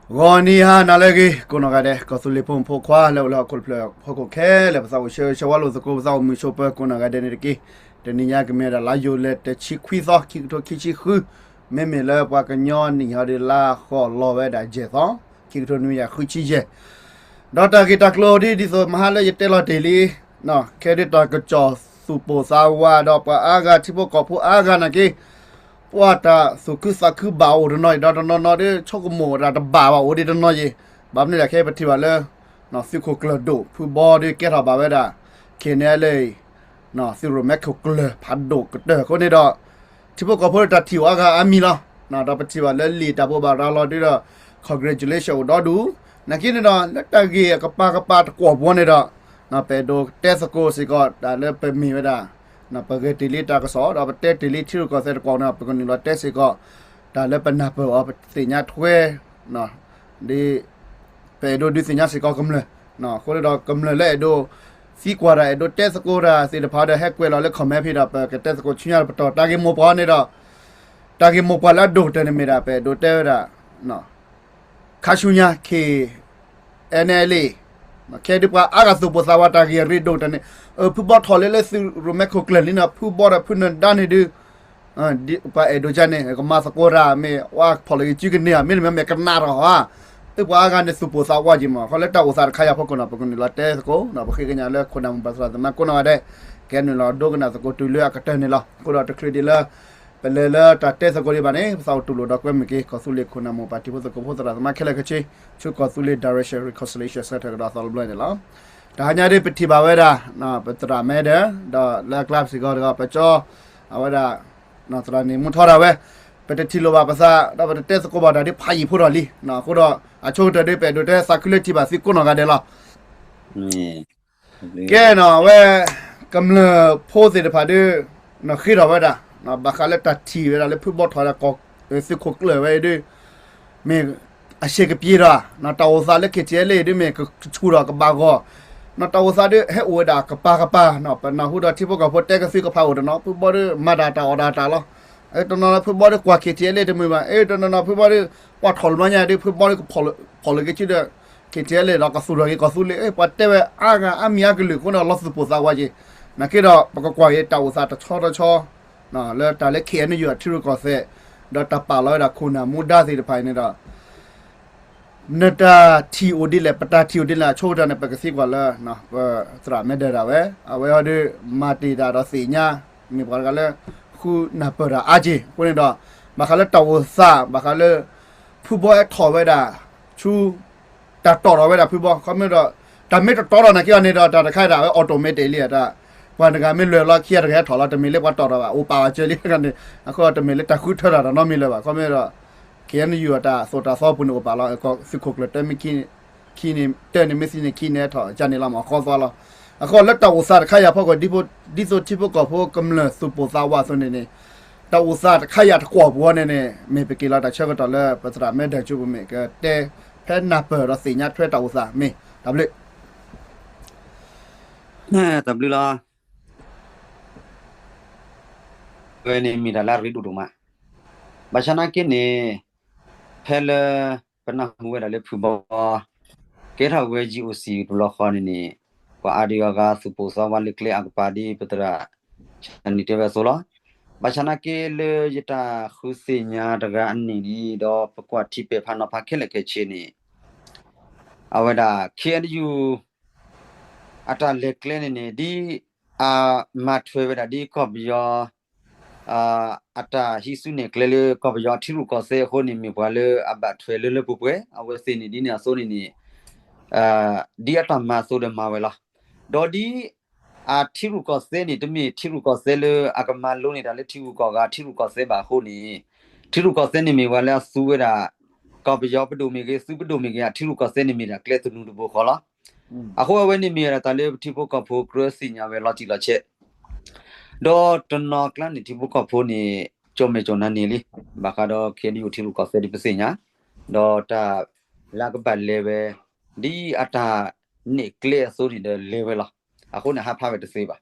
Goniha nalagi kunagade kosulipum pokwa lewla kulple pokoke le pasau shawalo zako zau mishopa kunagade niki teninya gmera la yole te chikwizo kito kichi hu meme le pa kanyon ni hade la kho lowe da jetho kito nuya khuchi je data kita klodi diso mahala yete lo daily no kedita kacho supo sawa do pa aga tipo kopu aga nakiว่าแต่สุขสักคือเบาหน่อยดอนนอได้ชกโมดาตบ่าวโอดีดนอยแบบนี้แหละแค่ปฏิวัติเลยเนาะสิโคกระดูผู้บอดีแกทำแบบนี้เคเนเลยเนาะสิโรแมคโคกระพัดดูกเด้อคนนี้ดอกที่พวกเขาพูดตัดทิวอามีละเนาะเราปฏิวัติเลยลีแต่พวกบาร์เราดีละ congratulation ดอดูนักกินเนาะแล้วตะเกียกับปาตะกวบวันนี้ดอกเนาะไปดูเทสโกสิก็ได้เลยไปมีไว้ได้นะปกติลิตากสอเราไปเตติลิที่ก็เสร็จก่อนนะปกติเราเตสิก็แต่แล้วเป็นนับเอาไปสิญญาถ้วยนะดีไปดูดิสิญญาสิก็กำเลยนะคนเรากำเลยเลยดูสีกว่าไรดูเตสกูราสิเดพาเดแฮกเวลาเล็กคอมเมพีเราไปเตสกูชิญญาไปต่อตากิโมปอนี่เราตากิโมปอแล้วดูเตนไม่ได้ไปดูเตระนะคาชุญญาเคเอ็นเอลีแค่ดีกว่าอากาศสุภาพวัตกีรีดดูแต่เนี่ยผู้บอลทอเลเลสิรูเมคโคเกลนี่นะผู้บอลผู้นั้นด้านนี้ดูไปเอโดจานเนี่ยก็มาสกอราไม่ว่าพอเลยจีกันเนี่ยไม่ได้ไม่กันนาหรอฮะแต่ว่าอากาศเนี่ยสุภาพว่าจิมเขาเลยตั้งอุตสาหขยายพวกคนนะพวกคนนี่ละเตสโก้นะพวกขี้กันเนี่ยเลยคนนั้นภาษาแต่มาคนนั้นได้แกนี่ละดูกันนะสกอตุเลือกกันเตนี่ละคนเราตะครีดีละเป็นเลยละตัดเตสโก้ดีบ้านเนี่ยภาษาตุลุดอกเว้เมื่อกี้ก็สุเล็กคนนั้นโมปาติพุทธก็พุทธราสมาแค่เลยก็ชี้ชุดก็สุเล็ก direction reconciliation เสร็จก็ได้สรุปเลยเนี่ยละแต่หากได้ปฏิบัติไว้ได้นะปฏิบัติไม่ได้ดอเลิกลาบสิก็ได้ไปจ่อเอาไว้ได้นะตอนนี้มุทอราเว้ไปที่โลบาภาษาเราไปเตสโก้บาได้พายพูดอะไรนะก็ได้อาช่วงเดี๋ยวไปดูได้สักคิดที่บาสิกุนกันเดี๋ยวละแกเนาะเว้กำลังโพสต์เดี๋ยวพาดูนะคิดเอาไว้ได้นะบางครั้งเลยตัดทีเวลาเลยพูดบอทอราก็สิคุกเลยไว้ด้วยมีอาเชกปีระนะตาวซาเลยเขจิเลยด้วยมีก็ชูระกับบางก็นะตาวซาด้วยให้อวดากับปานะเป็นนะหูดาที่พวกเขาพูดแต่ก็สิกับพาวเนาะพูดบอด้วยมาดาตาอดาตาละตอนนั้นพูดบอด้วยกว่าเขจิเลยด้วยมือมาตอนนั้นพูดบอด้วยว่าถอดมาเนี่ยด้วยพูดบอด้วยพอเลยก็ชื่อเด้อเขจิเลยเราก็สู้เลยก็สู้เลยปัดแต่ว่าอามีก็เลยคนเราลัสปุษาวาจีนะคิดว่าปกกว่าตาวซาตะชอนะแล้วแต่เล็กเขียนอยู่ที่รู้ก็เสร็จดาตาป่าแล้วดาคุณนะมุดาสิภายในดานาตาทีโอดีแหละปตาทีโอดีแหละโชว์ดาในปกติกว่าเลยนะสระไม่ได้แล้วเอาไว้ดูมาตีดาราสีเนี่ยมีปกติเลยคือนับเปล่าอาจีคนนี้ดอกบางครั้งเลยตัวซาบางครั้งเลยผู้บอลถอดไว้ดาชูตัดต่อเอาไว้ดาผู้บอลเขาไม่ดอกแต่ไม่ต่อเรานะกี่วันนี้ดอกแต่ใครดาไว้ออโตเมติเลยดาวันการไม่เลือกเราเครียดแค่ถอดเราจะมีเล็กว่าต่อเราโอปาเจอเรียกกันเนี่ยเขาจะมีเล็กแต่คุยเท่าไหร่เราไม่เลยว่าเขาไม่ดอกเขียนอยู่แต่โซตาซอปุ่นโอปาเราก็สิคุกเลยแต่ไม่ขี้นี่เต้นไม่สิเนี่ยขี้เนี่ยถอดจานนี้เรามาข้อซ้อเราเขาเล็กแต่อุตสาห์ขยับพวกดิโซที่พวกพวกกำเนิดสุโปซาวาส่วนนี้แต่อุตสาห์ขยับกว่าบัวเนี่ยไม่ไปกินเราแต่เชื่อก็ต่อเลยภาษาไม่ได้จูบไม่ก็แต่แค่นับเปิดเราสีนัดเพื่อแต่อุตสาห์ไม่ดับเลยตับลีลาเวนี่มีดาลาริดูดูมาบัชนากินนี่เพลปนักหัวดาเลฟูบอเกทาเวจีโอซีดูละครนี่กว่าอาดิกาสุโปซาวาลิกเลอักปาดีปตระชันนิเทวโซลาบัชนาเกเลยตาคุสิญาตะกะอันนี้ดีดอประกวดที่เปพานอพาเคเลเกเชนี่เอาไว้ดาเคียนอยู่อัตาเล็กเลนี่ดีมาทเวเวดาดีกอบยออัตราฮิสุเนกเลก็ไปยอดที่รู้ก็เสียคนนี้มีกว่าเลยอับบัดเฟลเลยปุ๊บเว้ยเอาไว้เส้นนี้เนี่ยโซนนี้ดีอัตมาโซเดมาเวลาดอดีที่รู้ก็เสียนี่จะมีที่รู้ก็เสียเลยอากามาลงนี่ได้เลยที่รู้ก็เสียบาคนนี้ที่รู้ก็เสียนี่มีว่าแล้วสู้เวลาก็ไปยอดไปดูมีกี่สู้ไปดูมีกี่ที่รู้ก็เสียนี่มีนะเกลือตุนุดูบุคละอ่ะเขาเอาไว้นี่มีอะไรแต่เลยที่พวกก็พวกเรือสิญญาเวลาจีละเชดอตนอกลันนี่ที่บุกพูนี่จมไม่จมนั่นนี่ลิบากาดอเขียนอยู่ที่ลูกกาเฟดิปสิญญาดอตาลากบัลเลเวดีอัตานี่เคลียร์สุดที่เดเลเวล่ะอะคุณหาพาเวตเซบะ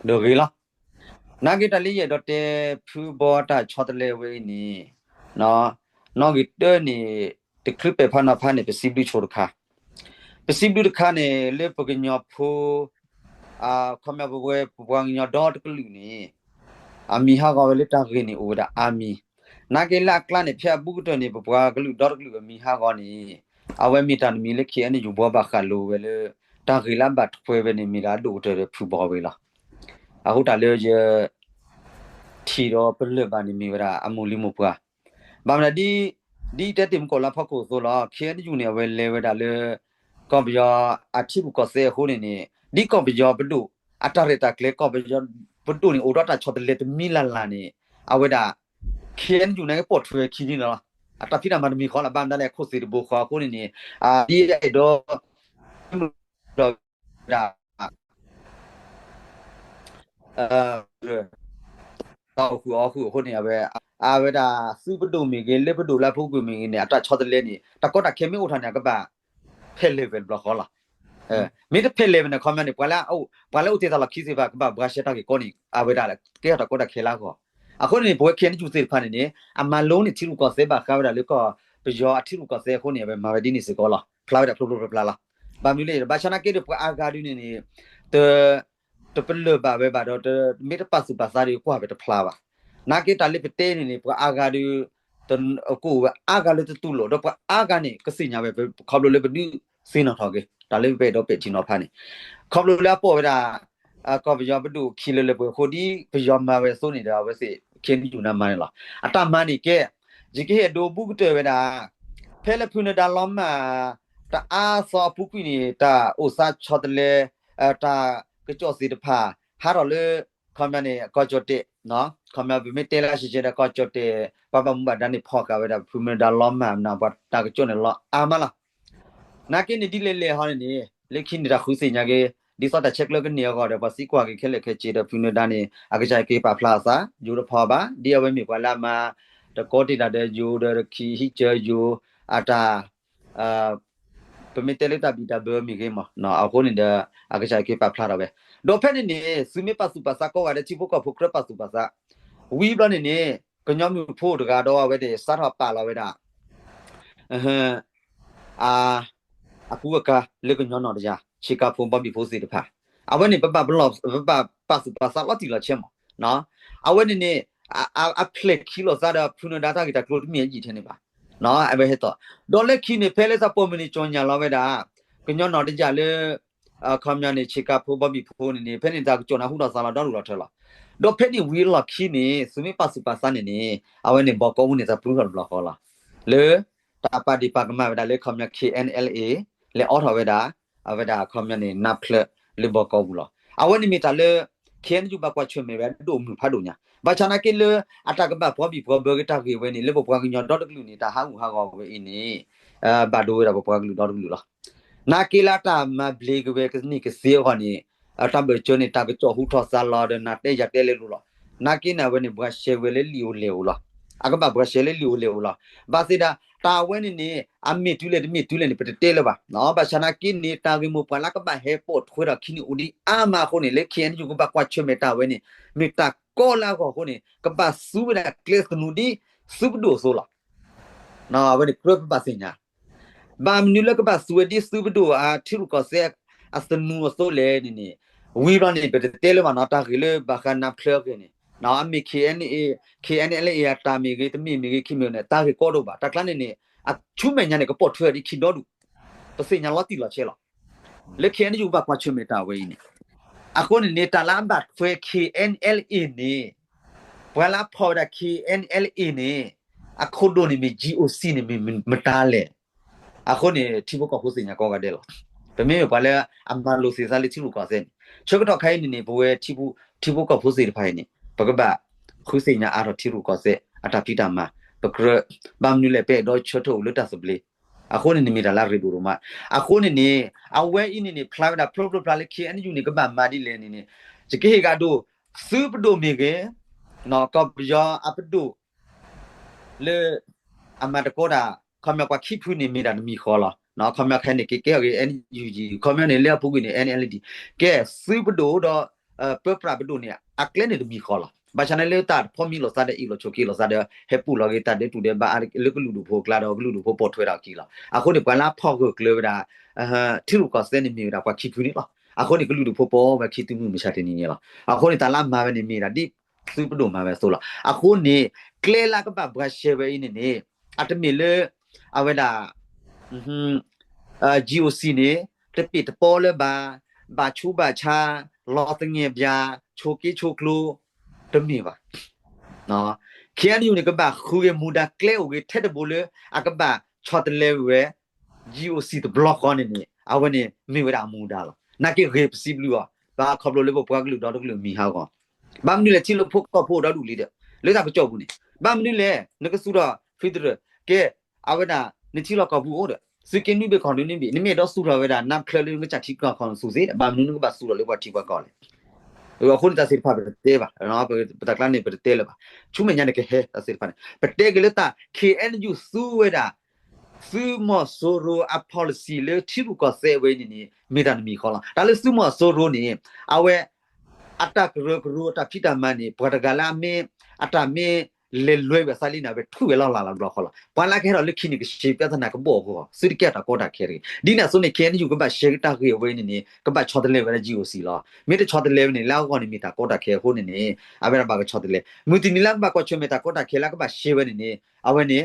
ดอกีล่ะนากิตาลีเยดอเตพูบอตาชอตเลเวนี่เนาะนอกิเตอร์นี่ the clip a pana pane pe sibli chorka pe sibli kha ne le pognya pho khomya bwe bwang nya dot klu ni ami ha ga le ta ge ni oda ami na ke la kla ne phya bu to ni bwa klu dot klu mi ha ga ni awe mi tan mi le khi ani ju bo ba kha lo we le ta ge la ba phwe be ni mi la do de phu bo we la a hu ta le je thi ro pe le ba ni mi ra amu li mu pwa ba ma di te tim ko la pha ko so la khi ani ju ne we le we da le ko bya a thi bu ko se ho ni di ko bya bu du atareta kle ko bya bu du ni o da ta chot le te mi la la ni awe da khi ani ju ne pot phwe khi ni la အတဖိတာမမီခေါ်လာဗမ်ဒါလေခုစီဘူခေါ်ကိုနေဒီရတော့ဒါတော့ခုဟိုနေပဲဝဒါစူပဒိုမီကလေပဒိုလာဖုကူမီနေအတချောတလဲနေတကောတခေမီဥထာနေကပါဖဲလေဗယ်ဘလခေါ်လာမီတဖဲလေဗနေခေါ်မနေပွာလာပွာလာဥတေတာလာခိစီပါကပါဘရာရှတာကကိုနီဝဒါလေကဲတကောတခေလာခေါ်အခုနေဘွေခဲနေကျူစီဖာနေအမလုံးနေချီလူကောစေပါခါဝဒါလေကောပယောအထီလူကောစေခုနေပဲမာဝဒီနေစကောလာဖလာဝဒါဖလိုဖလာလာဘာမီလေဘာချနာကေတပွာအာဂါဒူနေတပလဘာပဲဘာတော့မေတပတ်စုပါစားရီကွာပဲတဖလာပါနာကေတလေးပတဲနေပွာအာဂါဒူတကိုအာဂါလေတူလို့တော့ပွာအာဂါနေကစိညာပဲခေါပလိုလေပဒီစင်းတော့ထောက်ကေဒါလေးပဲတော့ပဲချီနော်ဖာနေခေါပလိုလာပေါ်ပဲဒါကောဘယောဘဒုခီလလေဘခိုဒီဘယောမာဝဲဆိုနေတာဝဲစီခင်းဒီယူနာမန်လာအတမန်နီကဲဂျီကေဒိုဘူးတဲဝဲတာဖဲလဖူနဒါလောမတာအာဆောပုကွီနေတာအိုစာချောတလေတာကကြောစီတဖာဟာရလေခမနေကောကြောတေနော်ခမဘမတဲလာရှိချေတာကောကြောတေပပမဘဒန်နီဖော့ကဝဲတာဖူနဒါလောမနာဘတာကကြောနေလောအာမလာနာကိနေဒီလေလေဟာနေလေခင်းနေတာခုစီညာကေဒီစတာချက်လကနေရောတော့စီကွာကခဲလက်ခဲချေတဲ့ဖူနဒါနေအကကြိုက်ကေပါဖလာစာယူရဖောပါဒီအဝဲမြေကွာလာမတကောတီတာတဲ့ယူဒခီဟီချာယူအတာပမီတဲလက်တာဘီတာဘမီကေမနော်အခုနေတဲ့အကကြိုက်ကေပါဖလာတော့ပဲဒေါ်ဖက်နေစုမေပါစုပါစာကောရတဲ့ချိဖို့ကဖုကရပါစုပါစာဝီဘလနေကညောမျိုးဖို့တကတော့ဝဲတဲ့စတာပါလာဝဲတာအခုကလေကညောနော်တရားချီကဖုံပဘီဖိုစီတဖာအဝဲနေပပဘလော့ပပါစုပါစာလောက်တီလာချက်မနော်အဝဲနေအဖလက်ခီလိုစားတဲ့ဖုန်ဒါတာကတကလို့မြင်ကြည့်တယ်နေပါနော်အဝဲဟဲ့တော့ဒေါ်လက်ခီနေဖဲလက်စပေါ်မနီချွန်ညာလာဝဲတာကညောနော်တရားလေခမညာနေချီကဖုံပဘီဖိုနေဖဲနေတာကကျွန်တော်ဟူတာစားလာတော့လို့ထဲလာဒေါ်ဖဲနေဝီလာခီနေစုမေပါစုပါစာနေအဝဲနေဘောကောဦးနေတာပလူဟော်ဘလော့ခေါ်လာလေတာပါဒီပါကမှာဒါလေခမညာ KNLA လေအော်ထော်ဝဲတာအဝဲတာခမညာနေနပ်ဖလက်လေဘောကောဘူးလားအဝဲနေမီတာလေခဲန်ယူဘကွာချွေမေပဲဒိုမူဖာဒိုညာဘာချနာကေလေအတကဘဘောဘီဘောဘဂတာကေဝဲနေလေဘောပွားကညောဒေါ်တကလူနေတာဟာဟူဟာကောဝဲအင်းနေဘာဒိုရဘောပွားကလူဒေါ်တကလူလားနာကေလာတာမဘလေကဝဲကစနိကစေဟောနေအတဘချွနေတာကချောဟူထောဆာလာဒနာတေရတဲလေလူလားနာကေနာဝဲနေဘွားရှေဝဲလေလီယိုလေဦးလားအကဘဘွားရှေလေလီယိုလေဦးလားဘာစီဒါတာဝဲနေအမီတူလေမီတူလေပတဲလေပါနော်ဘာချနာကိနေတာဂီမူပလာကဘဟေပို့ခွေရခိနီဦးဒီအာမခုနေလေခင်းယူကဘကွာချွမေတာဝဲနေမီတာကောလာကိုခုနေကဘဆူရကလစ်ကနူဒီစုဘဒိုဆိုလာနော်ဝဲနေကရပပစညာဘာမနူလကဘဆူဒီစုဘဒိုအာထီရူကဆေအစနူဆိုလေနေဝီရနေပတဲလေမနာတာဂီလေဘာခနာဖလကနေနော်အမီ KNLA ရတာမီကေတမီမီကေခိမျိုးနေတာကေကောတော့ပါတကလနေနေအချူမညာနေကပေါ်ထွေဒီခိတော့လူပစိညာလောတီလာချဲလာလေ KN ယူဘကွာချွေမတာဝဲနေအခုနေတာလမ်းဘတ်ဖွေ KNLA နေဘွာလာဖော်တာ KNLA နေအခုဒိုနေမီ GOC နေမတားလေအခုနေတိဘကဟိုစညာကောကတဲ့လောဘမေဘာလဲအမလိုစီစားလေးချီလူကောစဲချုပ်တော့ခိုင်းနေဘွေတိဘကဟိုစီဖိုင်နေပကဘခုစညာအာရတိလူကောစဲအတာပိတာမပကရဘမ်နူလေပဲတော့ချတ်ထုတ်လွတ်တာစပလီအခုနေမီတာလာရီဒူရမအခုနေအဝဲအင်းနေဖလာဒါပရိုပလာလေခီအန်ယူနေကဘာမာဒီလေနေစကေဟေကဒိုစူပဒိုမီကေနော်ကပယောအပဒိုလေအမတကောတာခမကွာခိဖူနေမီတာမီခေါ်လာနော်ခမခိုင်နေကေကေအန်ယူဂျီခမနေလေပုကိနေ NLD ကဲစူပဒိုတော့ပပရာပဒိုနေအကလဲနေမီခေါ်လာ ba chana le ta pho mi lo sa de i lo choki lo sa de he pu lo ge ta de tu de ba le ku lu du pho kla do lu du pho po thwe da ki la a kho ni kwa la pho ko kle da thi lu ko se ni mi da kwa ki phu ni la a kho ni ku lu du pho po ba ki tu mu mi sha de ni ni la a kho ni ta la ma ba ni mi da di su pu do ma ba so la a kho ni kle la ka ba bra she ba ni ni a te mi le a we da GOC နေတပိတပေါ်လဲဘာချူဘာချာလောတငယ်ပြချိုကီချိုကလိုတမီပါနော်ခဲရယူနေကဘာခူရမူဒါကလဲအိုထက်တဘလအကဘာချော့တလဲဝဲ GOC တဘလော့ခေါနေအဝနေမိဝရာမူဒါလာနာကေရေပစီဘလူဘာခေါပလိုလေဘပွားကလူတော့ကလူမီဟောကောဘာမနီလေချီလို့ဖို့တော့ဖို့တော့လူလေးတဲ့လေတာကြောက်ဘူးနေဘာမနီလေနကဆူတော့ဖီဒရကဲအဝနာနေချီတော့ကဘူးဟုတ်စကင်းနိဘေခေါန်နိဘေနိမေတော့ဆူရဝဲတာနမ်ခလလေးကချတိကခေါန်ဆူစေဘာမနုကဘာဆူရလေဘာတိကကောလေအခုတဆစ်ဖာပတေးပါနော်ပတကလန်နေပတေးလေပါချူမညာနေကဟဲတဆစ်ဖာပတေးကလေတာ KNU ဆူဝဲတာဆူမဆိုရိုအ policy လေတိကဆဲဝဲနေမေတန်မီခေါ်လာဒါလေဆူမဆိုရိုနေအဝဲအတကရကရတာဖိတမန်နေပတကလာမေအတမေလေလွဲပဲစာလီနာပဲထူဝဲလောက်လာတော့ခေါ်လာဘာလာခဲတော့လက်ခိနိကရှေပြဿနာကဘောကောစရိကတာကောတာခဲရီဒီနာဆိုနေခဲနေယူကဘာရှေတာခေဝဲနေကဘာချော်တယ်လေပဲ GOC လာမိတချော်တယ်လေနေလောက်ကောနေမိတာကောတာခဲဟိုနေအဘရဘာကချော်တယ်လေမူတီနီလာဘာကောချွေမတာကောတာခဲလာကဘာရှေဝဲနေအဝဲနေ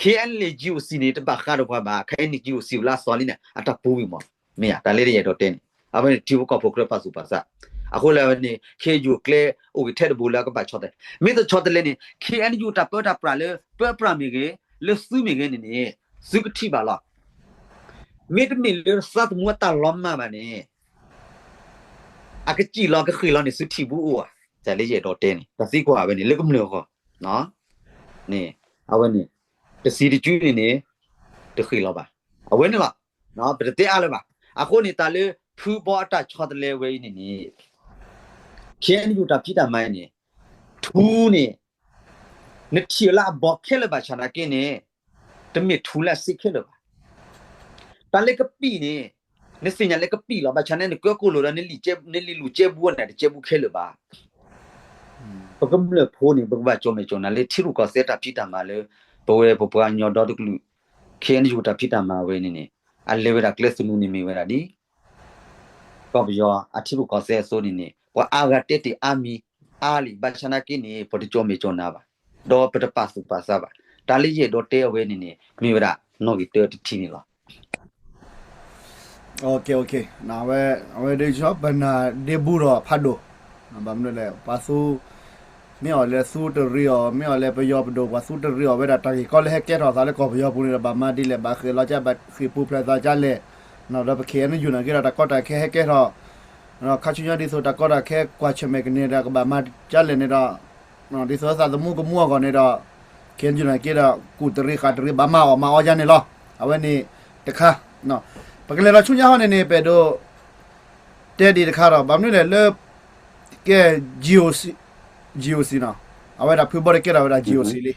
KN လေ GOC နေတဘာခါတော့ဘာခဲနေ GOC လာစောလီနေအတပူးပြီမမေဒါလေးရတော့တင်းအဝဲတီဘကောဖိုကရပါစုပါစာအခုလည်းနေ KU ကလေအိုထက်ဘူလာကဘာချော်တယ်မိတချော်တယ်လေနေ KNU တာပေါ်တာပရာလေပပရာမီကေလေစုမီကေနေစုကတိပါလားမိတမီလေစတ်မွတ်တာလောမပါနေအကကြည့်လောကခိလောနေစုတိဘူးဝါဇာလေးရတော့တင်းတစီကွာပဲနေလေကမလို့ခေါ်နော်နေအဝနေတစီတူနေတခိလောပါအဝနေလားနော်ပတဲ့အားလည်းပါအခုနေတာလေဖူပေါ်အတချော်တယ်လေဝဲနေ KNU တာပြတာမိုင်းနေထူးနေနချီလာဘောက်ခဲလဘာချနာကင်းနေတမီထူလာစိခဲလဘာတလေကပီနေနစညာလေကပီလဘာချနာနေကိုလိုရနေလီလူကျဲဘူးနဲ့ကျဲဘူးခဲလဘာပကမလဖိုးနေဘကဘာချုံမေချုံနာလေထီရူကစက်တာပြတာမှာလေဘဝဘပွားညောတော့တကလူ KNU တာပြတာမှာဝဲနေအလေဝရာကလစနူနေမီဝရာဒီပပယောအထီရူကစက်ဆိုနေဝါအာဂတက်တီအာမီအာလီဘာချနာကင်းနေပတိချုံမေချုံနာပါတော့ပတပါစုပါစားပါဒါလေးရတော့တဲအဝဲနေမိဝရနော်ဂီတဲတီနေလား Okay now we de job bana de buro phado bam le pa su me ole su to rio me ole pe yo do wa su to rio we da ta ki ko le he ke ro sa le ko pe yo pu ni ba ma di le ba khe la ja ba khi pu pra sa ja le no da ke ne yu na ke da ko ta ke he ke ro no kha chu nya di so da ko da ke kwa che me ke ne da ba ma ja le ne da no di so sa da mu ko mu ko ne da ke yu na ke da ku tri kha tri ba ma o ja ne lo a we ni ta kha no ပကလေတော့ချွန်ရဟောနေပဲတော့တဲ့ဒီတခါတော့ဘာမလို့လဲလေကဲ GOC နော်အဝဲဒါဖူဘောကဲတော့ဒါ GOC လေး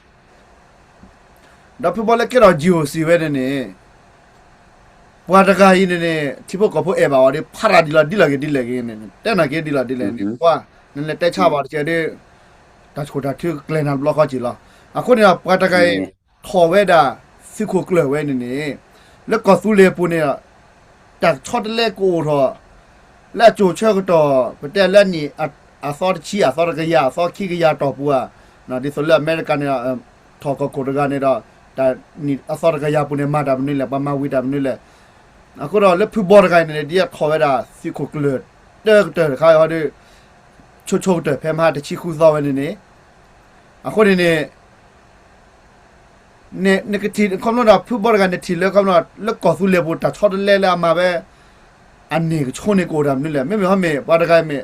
ဒါဖူဘောကဲတော့ GOC ဝဲနေပွားတကားရင်းနေတိဖို့ကဖို့အဲပါဝါဒီဖရာဒီလာနေတဲ့နာကဲဒီလာနေပွားနည်းတက်ချပါတဲ့တဲ့ဒါချိုတာသူကလန်ဘလော့ခကြီးလားအခုနေပွားတကားခေါ်ဝဲဒါစစ်ခုကလဝဲနေแล้วก็สุเลปูเนี่ยจากช็อตแรกกูทอและโจเชก็ต่อแต่แล้วนี่อาซอชีอาซอกะยาซอขี้กะยาต่อปัวนะดิสเลอเมริกันเนี่ยทอก็โกดกันเนี่ยแต่นี่อาซอกะยาปูเนี่ยมาดามนี่แหละประมาวิดามนี่แหละအခုတော့လက်ဖူဘော်ကန်နေဒီကခေါ်ရတာစီကိုကလတ်တဲ့ခါရတဲ့ချိုတဲ့ဖဲမှာတချီခူသောဝင်နေအခုနေကတိကမ္လို့ဖူဘော်ကန်နေတီလေကမ္လို့လက်ကောသူလေဘူတာချော်လဲလာမှာပဲအန်နေချိုနေကိုရမ်နေလေမေမေဟမေပါဒကမေ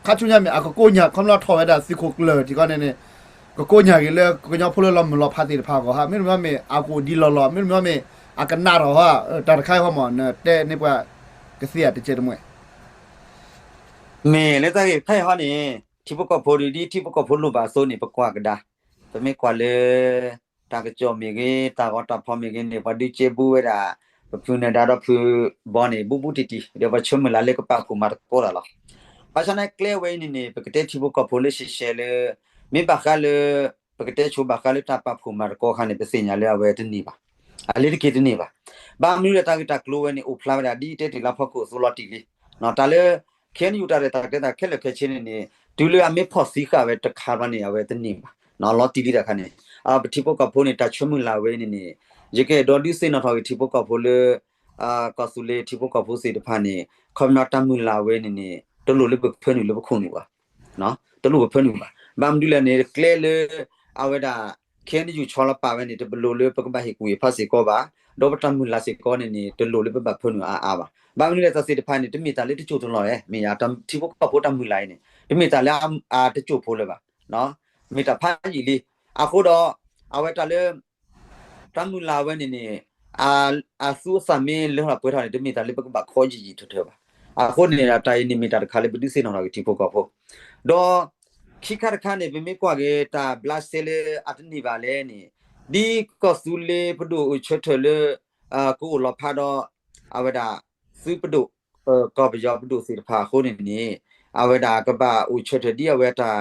ခါချုညမေအကိုညာကမ္လို့ထော်ရတာစီကိုကလတ်ဒီကနေကိုညာကြီးလေကိုညာဖလို့လောမလောဖာတိဖာကိုဟာမေမေအကိုဒီလောမေမေအကနာရောဟာတာခိုင်ဟမောတဲ့နေပွားကစီရတကျတဲ့မွေမေလည်းတဲ့ခိုင်ဟာနေတိပကဖိုဒီတိပကဖိုလိုပါဆိုနေပကွာကဒါတမေကွာလေတာကကြောမြေကေတာကတာဖော်မြေကေနေပါဒီချေဘူးဝဲတာပဖူနေတာတော့ဖူဘောနေဘူတီဒီဘချုံမလာလေကပါကူမာပေါ်လာ ဘာသာနဲ့ကလဲဝဲနေနေပကတဲ့ချိဘကဖိုလရှိရှဲလေမိဘခါလေပကတဲ့ချိဘခါလေတပ်ပဖူမာကိုခါနေပစညာလေဝဲတနေပါအလေးတကေတနေပါဘာမီရတာကတကလိုဝဲနေဥဖလာဒါဒီတဲ့တလာဖကိုဆိုလတီလီနော်တာလေခဲနယူတာတဲ့တာကခဲလက်ခဲချင်းနေဒူလေအမေဖို့စီခါဝဲတခါမနေဝဲတနေပါနော်လော်တီလီတာခါနေပတိဘကဖိုနေတာချွမလာဝဲနေနေရေကဲဒေါ်ဒီစင်နော်ထော်တိဘကဖိုလေကဆူလေတိဘကဖိုစီတဖာနေခွန်နာတမူလာဝဲနေနေတလူလေးဖဲနေလို့ခုံနေပါနော်တလူဖဲနေပါဘာမဒူလည်းနေကလဲလေအဝဲတာခဲနေယူချောလပါဝဲနေတဘလူလေးပကပဟိကူဖတ်စီကောပါဒေါ်ပတမူလာစီကောနေနေတလူလေးပပဖဲနေအာပါဘာမဒူလည်းသစီတဖာနေတမီတာလေးတချို့တော့လဲမေယာတမ်တိဘကဖိုတမူလိုက်နေတမီတာလည်းတချို့ဖိုးလဲပါနော်မီတာဖာကြီးလေးအခုတော့အဝဲတာလေတမူလာဝဲနေနေအာဆူဆာမင်းလောပွဲထားနေတမီတာလေးပကပခေါ်ကြီးထထပါအခုနေတာတိုင်းနေမီတာခါလေးပတိစင်အောင်တိဖို့ကောဖို့တော့ခိခါခါနေဘမေကွာကေတာဘလတ်ဆဲလေအတနီပါလဲနေဒီကောဆူလေပဒိုချွတ်ထလေကိုလဖာတော့အဝဒါစူပဒိုကောပယောပဒိုစီဖာခိုနေနေအဝဒါကပါဥချွတ်ဒီအဝတာ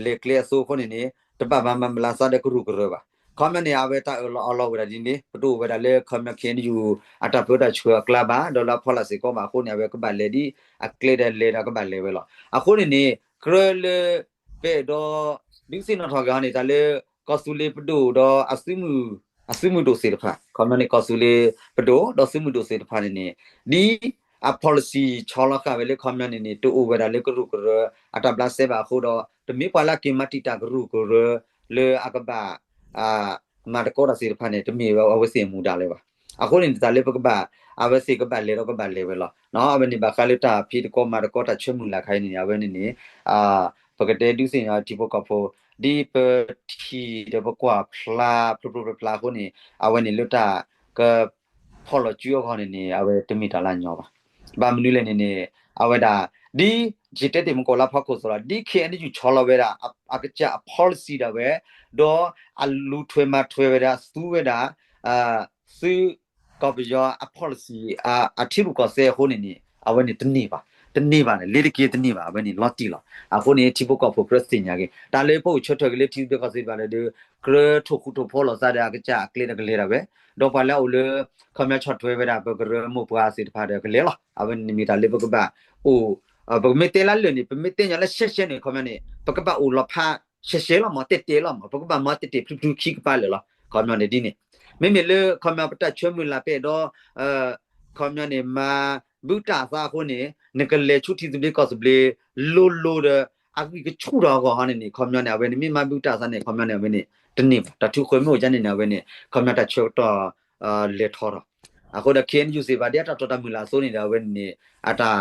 လေကလေဆိုခိုနေနေတပမမလာစားတဲ့ကရုကရပါคอมเมนต์อาเวตาอลอเวดาดินี่ปตูเวดาเลคอมเมนต์อยู่อัตราโปรดักชัวคลาบาดอลลาร์พอลาซิก็มาคนเนี่ยเวก็บาเลดีอะเคลเดเลดาก็บาเลเวลอะคนนี่กรเลเปดอดิซินอทอกานี่ตาเลกอสุเลปตูดออะซิมุโดเซตฟาคอมเมนต์กอสุเลปตูดอซิมุโดเซตฟานี่ดีอะ policy ชอลkaเวเลคอมเมนต์นี่ตูเวดาเลกรุกรอะตาบลาเซบาโคดอตมีปาลากิมาติตากรุกรเลอะกบามาตะโกดาสิฟาเนี่ยตมีอเวสิมูดาเลยว่ะအခုနေတာလေပကပါအဝစီကပါလေတော့ကပါလေပဲလို့နော်အဝနေဘခါလတာဖီတကောမာတကောတာချွမှုလာခိုင်းနေရပဲနေပကတဲ့ဒုစင်ရဒီဘကဖို့ဒီပတီတဘကွာဖလာပလာခုနေအဝနေလွတာကဖော်လကျူခေါနေအဝတမီတာလာညောပါဘာမနူးလဲနေအဝဒါဒီဂျစ်တဲ့မကောလာဖခုဆိုတာဒီခေအနေကျချောလဝဲတာအကကြ policy တာပဲတော့အလူထွေမထွေဝဲတာစူးဝဲတာစူကောပယော policy အထီလူကဆဲခိုနေအဝနေတနေပါလေလေကေတနေပါဘယ်နေလော်တီလာအခုနေတီဘကောဖို့ press ညာကေဒါလေပို့ချွတ်ထွက်ကလေးတီဘကောစေပါလေဒီကရထုတ်ခုထုတ်ဖော်လာစားတဲ့အကကြကလေးတကလေးတာပဲတော့ပါလဲဦးလေခမချွတ်ထွဲဝဲတာဘကရမှုပွားစီတဖာတယ်ကလေးလားအဝနေမီတာလေဘကပါအိုဘမေတဲလာလေနေပမေတဲညာလဲရှက်ရှက်နေခမနေဘကပါဦးလဖာရှက်ရှဲလာမတက်တဲလာမဘကပါမတက်တဲဖလူခိကပါလေလားခမနေဒီနေမေမေလေခမပတချွမလာပဲတော့ခမနေမှာဘူတာစာခုနေနကလေချူတီတိကောစဘလေလိုအကိကချူတော့ကောဟာနေခမနေဝဲနေမဘူတာစာနေခမနေဝဲနေတနေတထုခွေမို့ကြနေနေဝဲနေခမတချွတော့လေထော်အခုတခင်ယူစီပါတဲ့တော်တော်မူလာဆိုနေတာဝဲနေအတာ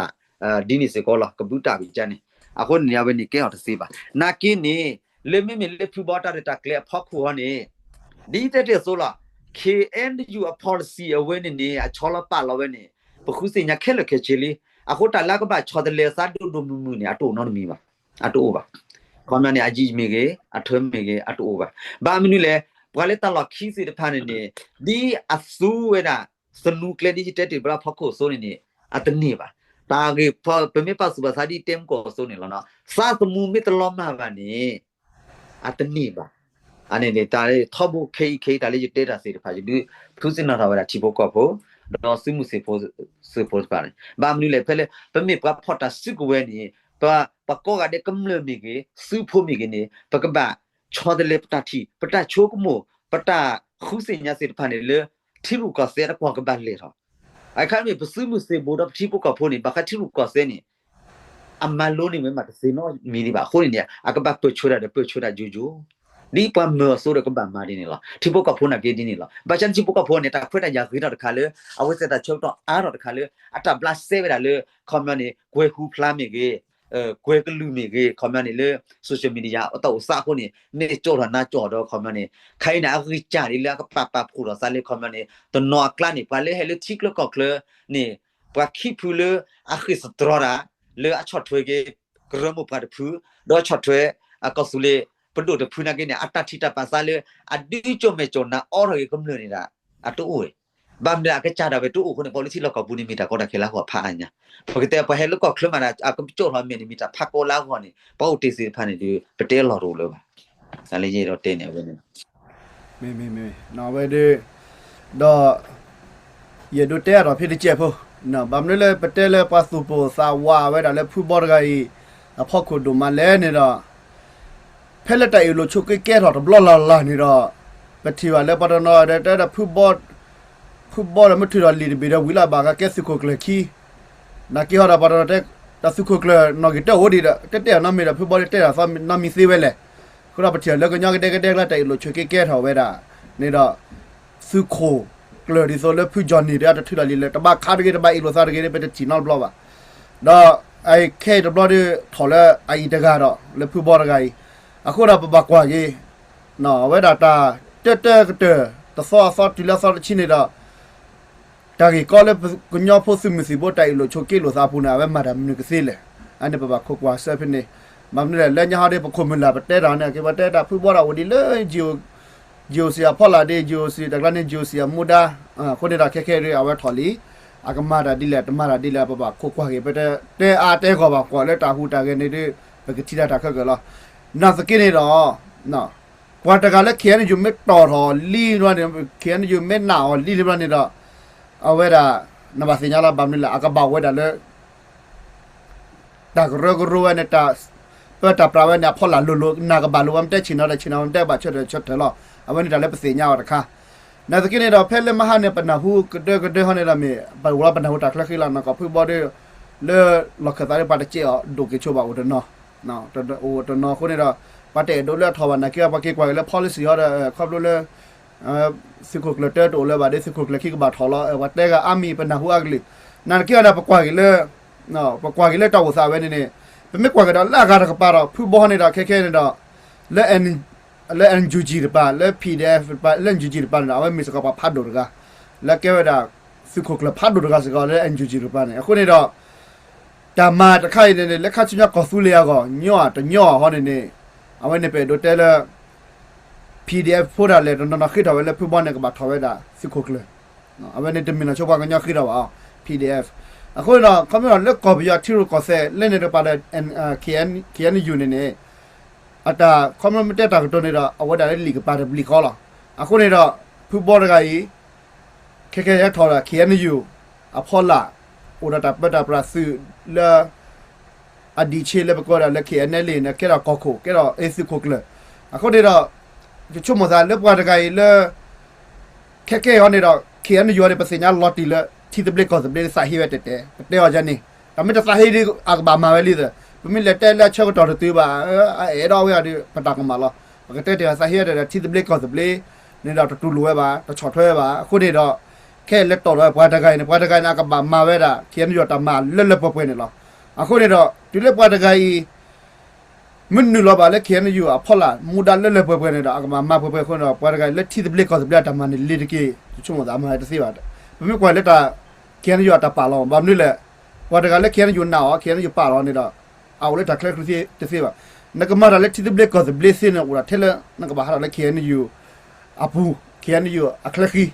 ဒီနေစကောလာကဘူတာပြီးကြနေအခုနေဝဲနေကဲအောင်တစေပါနာကင်းနေလေမေမေလေဖူဘောတာတကလေဖောက်ခုဟောနေဒီတဲ့ဆိုလာKNU a policy away ni a chola pa lawe ni pukhu se nya khel khe chili akho ta la ka ba chodle sa du mu ni atu no mi ba atu ba khom ni aji me ge athum me ge atu ba ba minu le bwa le ta la khi se de pha ni di asu we da snu kle digital ti bra phakho so ni atni ba ta ge pe me pa su ba sa di tem ko so ni lo no sa mu me ta lo ma ba ni atni baအနေနဲ့တားထောက်ဖို့ခေတာလေးတဲတာစေတဖာဒီဖူးစင်နာထားဝတာချီဖို့ကောဖို့တော့စမှုစေဖို့ပါတယ်ဘာမလို့လဲဖဲလေပမေပဖော်တာစစ်ကိုဝဲနေပကောကတဲ့ကမလမီကေစုဖို့မီကနေပကပချောတယ်လေပတတိပတချိုးကမိုပတခုစင်ညာစေတဖာနေလေတီလူကစေရကွာကပလေတော့အခါမြေပစမှုစေဘောတော့ချီဖို့ကဖို့နေဘခတီလူကစေနေအမလုံးနေမှာတစေနော်မီဒီပါခိုးနေအကပပချိုးတာဂျူဂျူဒီပမေဆိုရကဘာမာဒီနေလားတီပုကဖုန်းနာကေဒီနေလားဘာချန်တီပုကဖုန်းနေတာခွတ်တရခေတော့တခါလေအဝစတာချုပ်တော့အားတော့တခါလေအတာဘလတ်ဆေးဝဲတာလေကွန်မြူနီဂွေခူဖလာမီကေဂွေကလူမီကေကွန်မြူနီလေဆိုရှယ်မီဒီယာအတော့စာခုနေကြောတော့နာကြောတော့ကွန်မြူနီခိုင်နာအခိချာဒီလေကပဖူတော့စာလေကွန်မြူနီတနော်ကလနီပါလေဟဲလေတီကလကောကလနေပခိဖူလေအခစ်စတရရာလေအချော့ထွေကေဂရမပတ်ဖူတော့ချော့ထွေအကောဆူလေပဒုတဖုနာကနေအတတိတပါစားလေအဒီချုံမေချုံနာအော်ရေကမလို့နေတာအတူဝေ bam da ka cha da be tu ko ne policy lo ko bu ni mi ta ko da khela ho pha anya porque pa he lo ko khlo ma na a ko chot ho mi ni mi ta pha ko la ho ni pa u ti si pha ni di patel lo ro lo ba sa le ji ro te ne be ni မေနော်ပဲဒီတော့ရဒတဲ့တော့ဖြစ်တဲ့ချက်ဖို့နော်ဘာမလို့လဲပတဲလဲပါစုပိုစာဝါပဲဒါလဲဖူဘော်ကကြီးအဖောက်ခုဒိုမလဲနေတော့ဖဲလက်တိုင်လို့ချုပ်ကဲတော့ဘလလာနေတော့ပတိဝါလဲပဒနော်တဲ့ဖူဘော်မထူရလီဘီရဝီလာဘာကကဲစကိုကလခီနာကီဟာပါတော့တဲ့တဆုကိုကလနော်ဂီတဲ့ဟိုဒီတဲ့နော်မီဖူဘော်တဲ့ဆာနော်မီစီဝဲလဲခုနပတိလဲကညကတဲ့လာတိုင်လို့ချုပ်ကဲထော်ဝဲတာနေတော့စုခိုကလဒီဆိုလဲဖူဂျန်နီတဲ့ထူရလီလဲတဘာခါတကယ်တဘာအီလိုစားတကယ်ပဲချီနော်ဘလောပါတော့အိုင်ခဲတဘလောဒီထော်လဲအိုင်တကတော့လဲဖူဘော်ကကြီးအခုတော့ပပကွာကြီးနော်ဝဲတာတဲ့တဆောတီလာဆောချင်းနေတော့တာကြီးကောလည်းကညဖို့စမရှိဘောတိုင်လို့ချိုကေလို့စားဖူနာပဲမာတာမြကစီလေအဲ့ဒီပပခုကွာဆက်ဖနေမမနဲ့လက်ညဟာတဲ့ပခုမလာပတဲတာနဲ့ကေပတဲတာဖူဘောတာဝဒီလေဂျိုစီယာဖော်လာတဲ့ဂျိုစီတကလနဲ့ဂျိုစီယာမူဒါခုနေတာခဲရဲအဝဲထော်လီအကမာတာဒီလက်တမာတာဒီလက်ပပခုကွာကေပတဲအားတဲခေါ်ပါကွာလက်တာဟူတာကနေပကတိတာခက်ကလောနာစကိနေတော့နော်ကွာတကလည်းခဲနေဂျူမက်တော်တော်လီနွားနေခဲနေဂျူမက်နာလီလီဘနေတော့အဝဲတာနဘာစညာလာဘာမလာအကဘာဝဲတာလေတာဂရဂရဝနေတာပတ်တာပရဝဲနာဖော်လာလိုနာကဘာလိုမ်တဲ့ချင်တော့ချင်အောင်တဲ့ဘာချွတ်တယ်လို့အဝဲနေတာလည်းပစညာတခါနာစကိနေတော့ဖဲလေမဟာနေပနာဟုကတဲ့ဟနေလာမေဘာဝပနာဟုတာခလခိလာနကဖူဘော်လေလောက်ခတာရပါတဲ့ချေဒိုကေချိုဘာဝဒနော်တော့နော်ခုနေတော့ပတ်တဲ့ဒိုလက်ထော်ပါနာကေပါကေကွာလေ policy ရခေါပလို့လေစစ်ခုကလတဲ့တိုလေဘာတဲ့စစ်ခုကလခိကဘာထော်လာဝတ်တဲ့ကအမီပနာဟုအကလီနာကေရပကွာကေလေနော်ပကွာကေလေတော့စားပဲနေပမေကွာကတော့လာကားကပါတော့ဖူဘောနေတာခဲနေတော့လဲအန်ဂျူဂျီပါလဲ PDF ပါလဲဂျူဂျီပါတော့မစ်ကပါဖတ်တော့ကလဲကေရတာစစ်ခုကလဖတ်တော့ကစကလဲအန်ဂျူဂျီပါနေအခုနေတော့တာမာတခိုင်နေလက်ခချင်းကောဆူလျာကောညော့တညော့ဟောနေအဝဲနေပဲဒိုတဲလ PDF ဖိုးတာလေတော့ခိတော်ပဲလေဖူဘောနေကဘာထော်ဝဲတာစစ်ခုကလနော်အဝဲနေတမင်ချောပါကညော့ခိတော်ပါ PDF အခုတော့ကမ္ဘာလက်ကော်ပီယာတီရိုကောဆဲလဲနေတော့ပါတဲ့ KN Union နေအတာကွန်မြူနတီတာကတော့နေတော့အဝဲတာလေလီကပါတဲ့လီကောလာအခုနေတော့ဖူဘောတကကြီးခဲရထော်တာ KNU အဖော်လာโอดาปดาปราซึลอดีเชเลบก็ละเคเนเลนะแกรอกอโคแกรอเอซิโคกลအခုနေတော့ချုံမစားလက်ပွားတကယ်လခက်ခဲရနေတော့ခေရနေရတဲ့ပစညာလော်တီလတီတဘလကောစဘလစာဟီဝတ်တဲ့တဲ့ရကြနေအမေတစာဟီဒီအကဘာမာဝဲလီတဲ့ပမီလက်တဲလက်ချက်တော်တူပါအဲ့တော့ရတဲ့ပတာကမလောပကတဲ့စာဟီတဲ့တီတဘလကောစဘလနေတော့တူလွယ်ပါတချော်ထွဲပါအခုနေတော့ခဲလက်တော်တော့ဘွားတကိုင်းနာကဘာမာဝဲတာခဲမရတမလက်ပွဲနေလောအခုနေတော့ဒီလက်ဘွားတကိုင်းမင်းနူလောပါလက်ခဲနေယူအဖော်လာမူဒါလက်ပွဲနေတော့အကမာပွဲခွန်းတော့ဘွားတကိုင်းလက်တီတဘလက်ကောစဘလက်တမနေလီတကေချုံမသားမတစီပါတယ်ဘယ်မြကွာလက်တာခဲနေယူတပါလောဘာမလို့လဲဘွားတကိုင်းလက်ခဲနေယူနာခဲနေယူပါလောနေတော့အော်လက်တာကလက်ခရီတစီပါနကမာလက်တီတဘလက်ကောစဘလက်စင်းနော်ထဲလနကဘာဟာလက်ခဲနေယူအပူခဲနေယူအခလခီ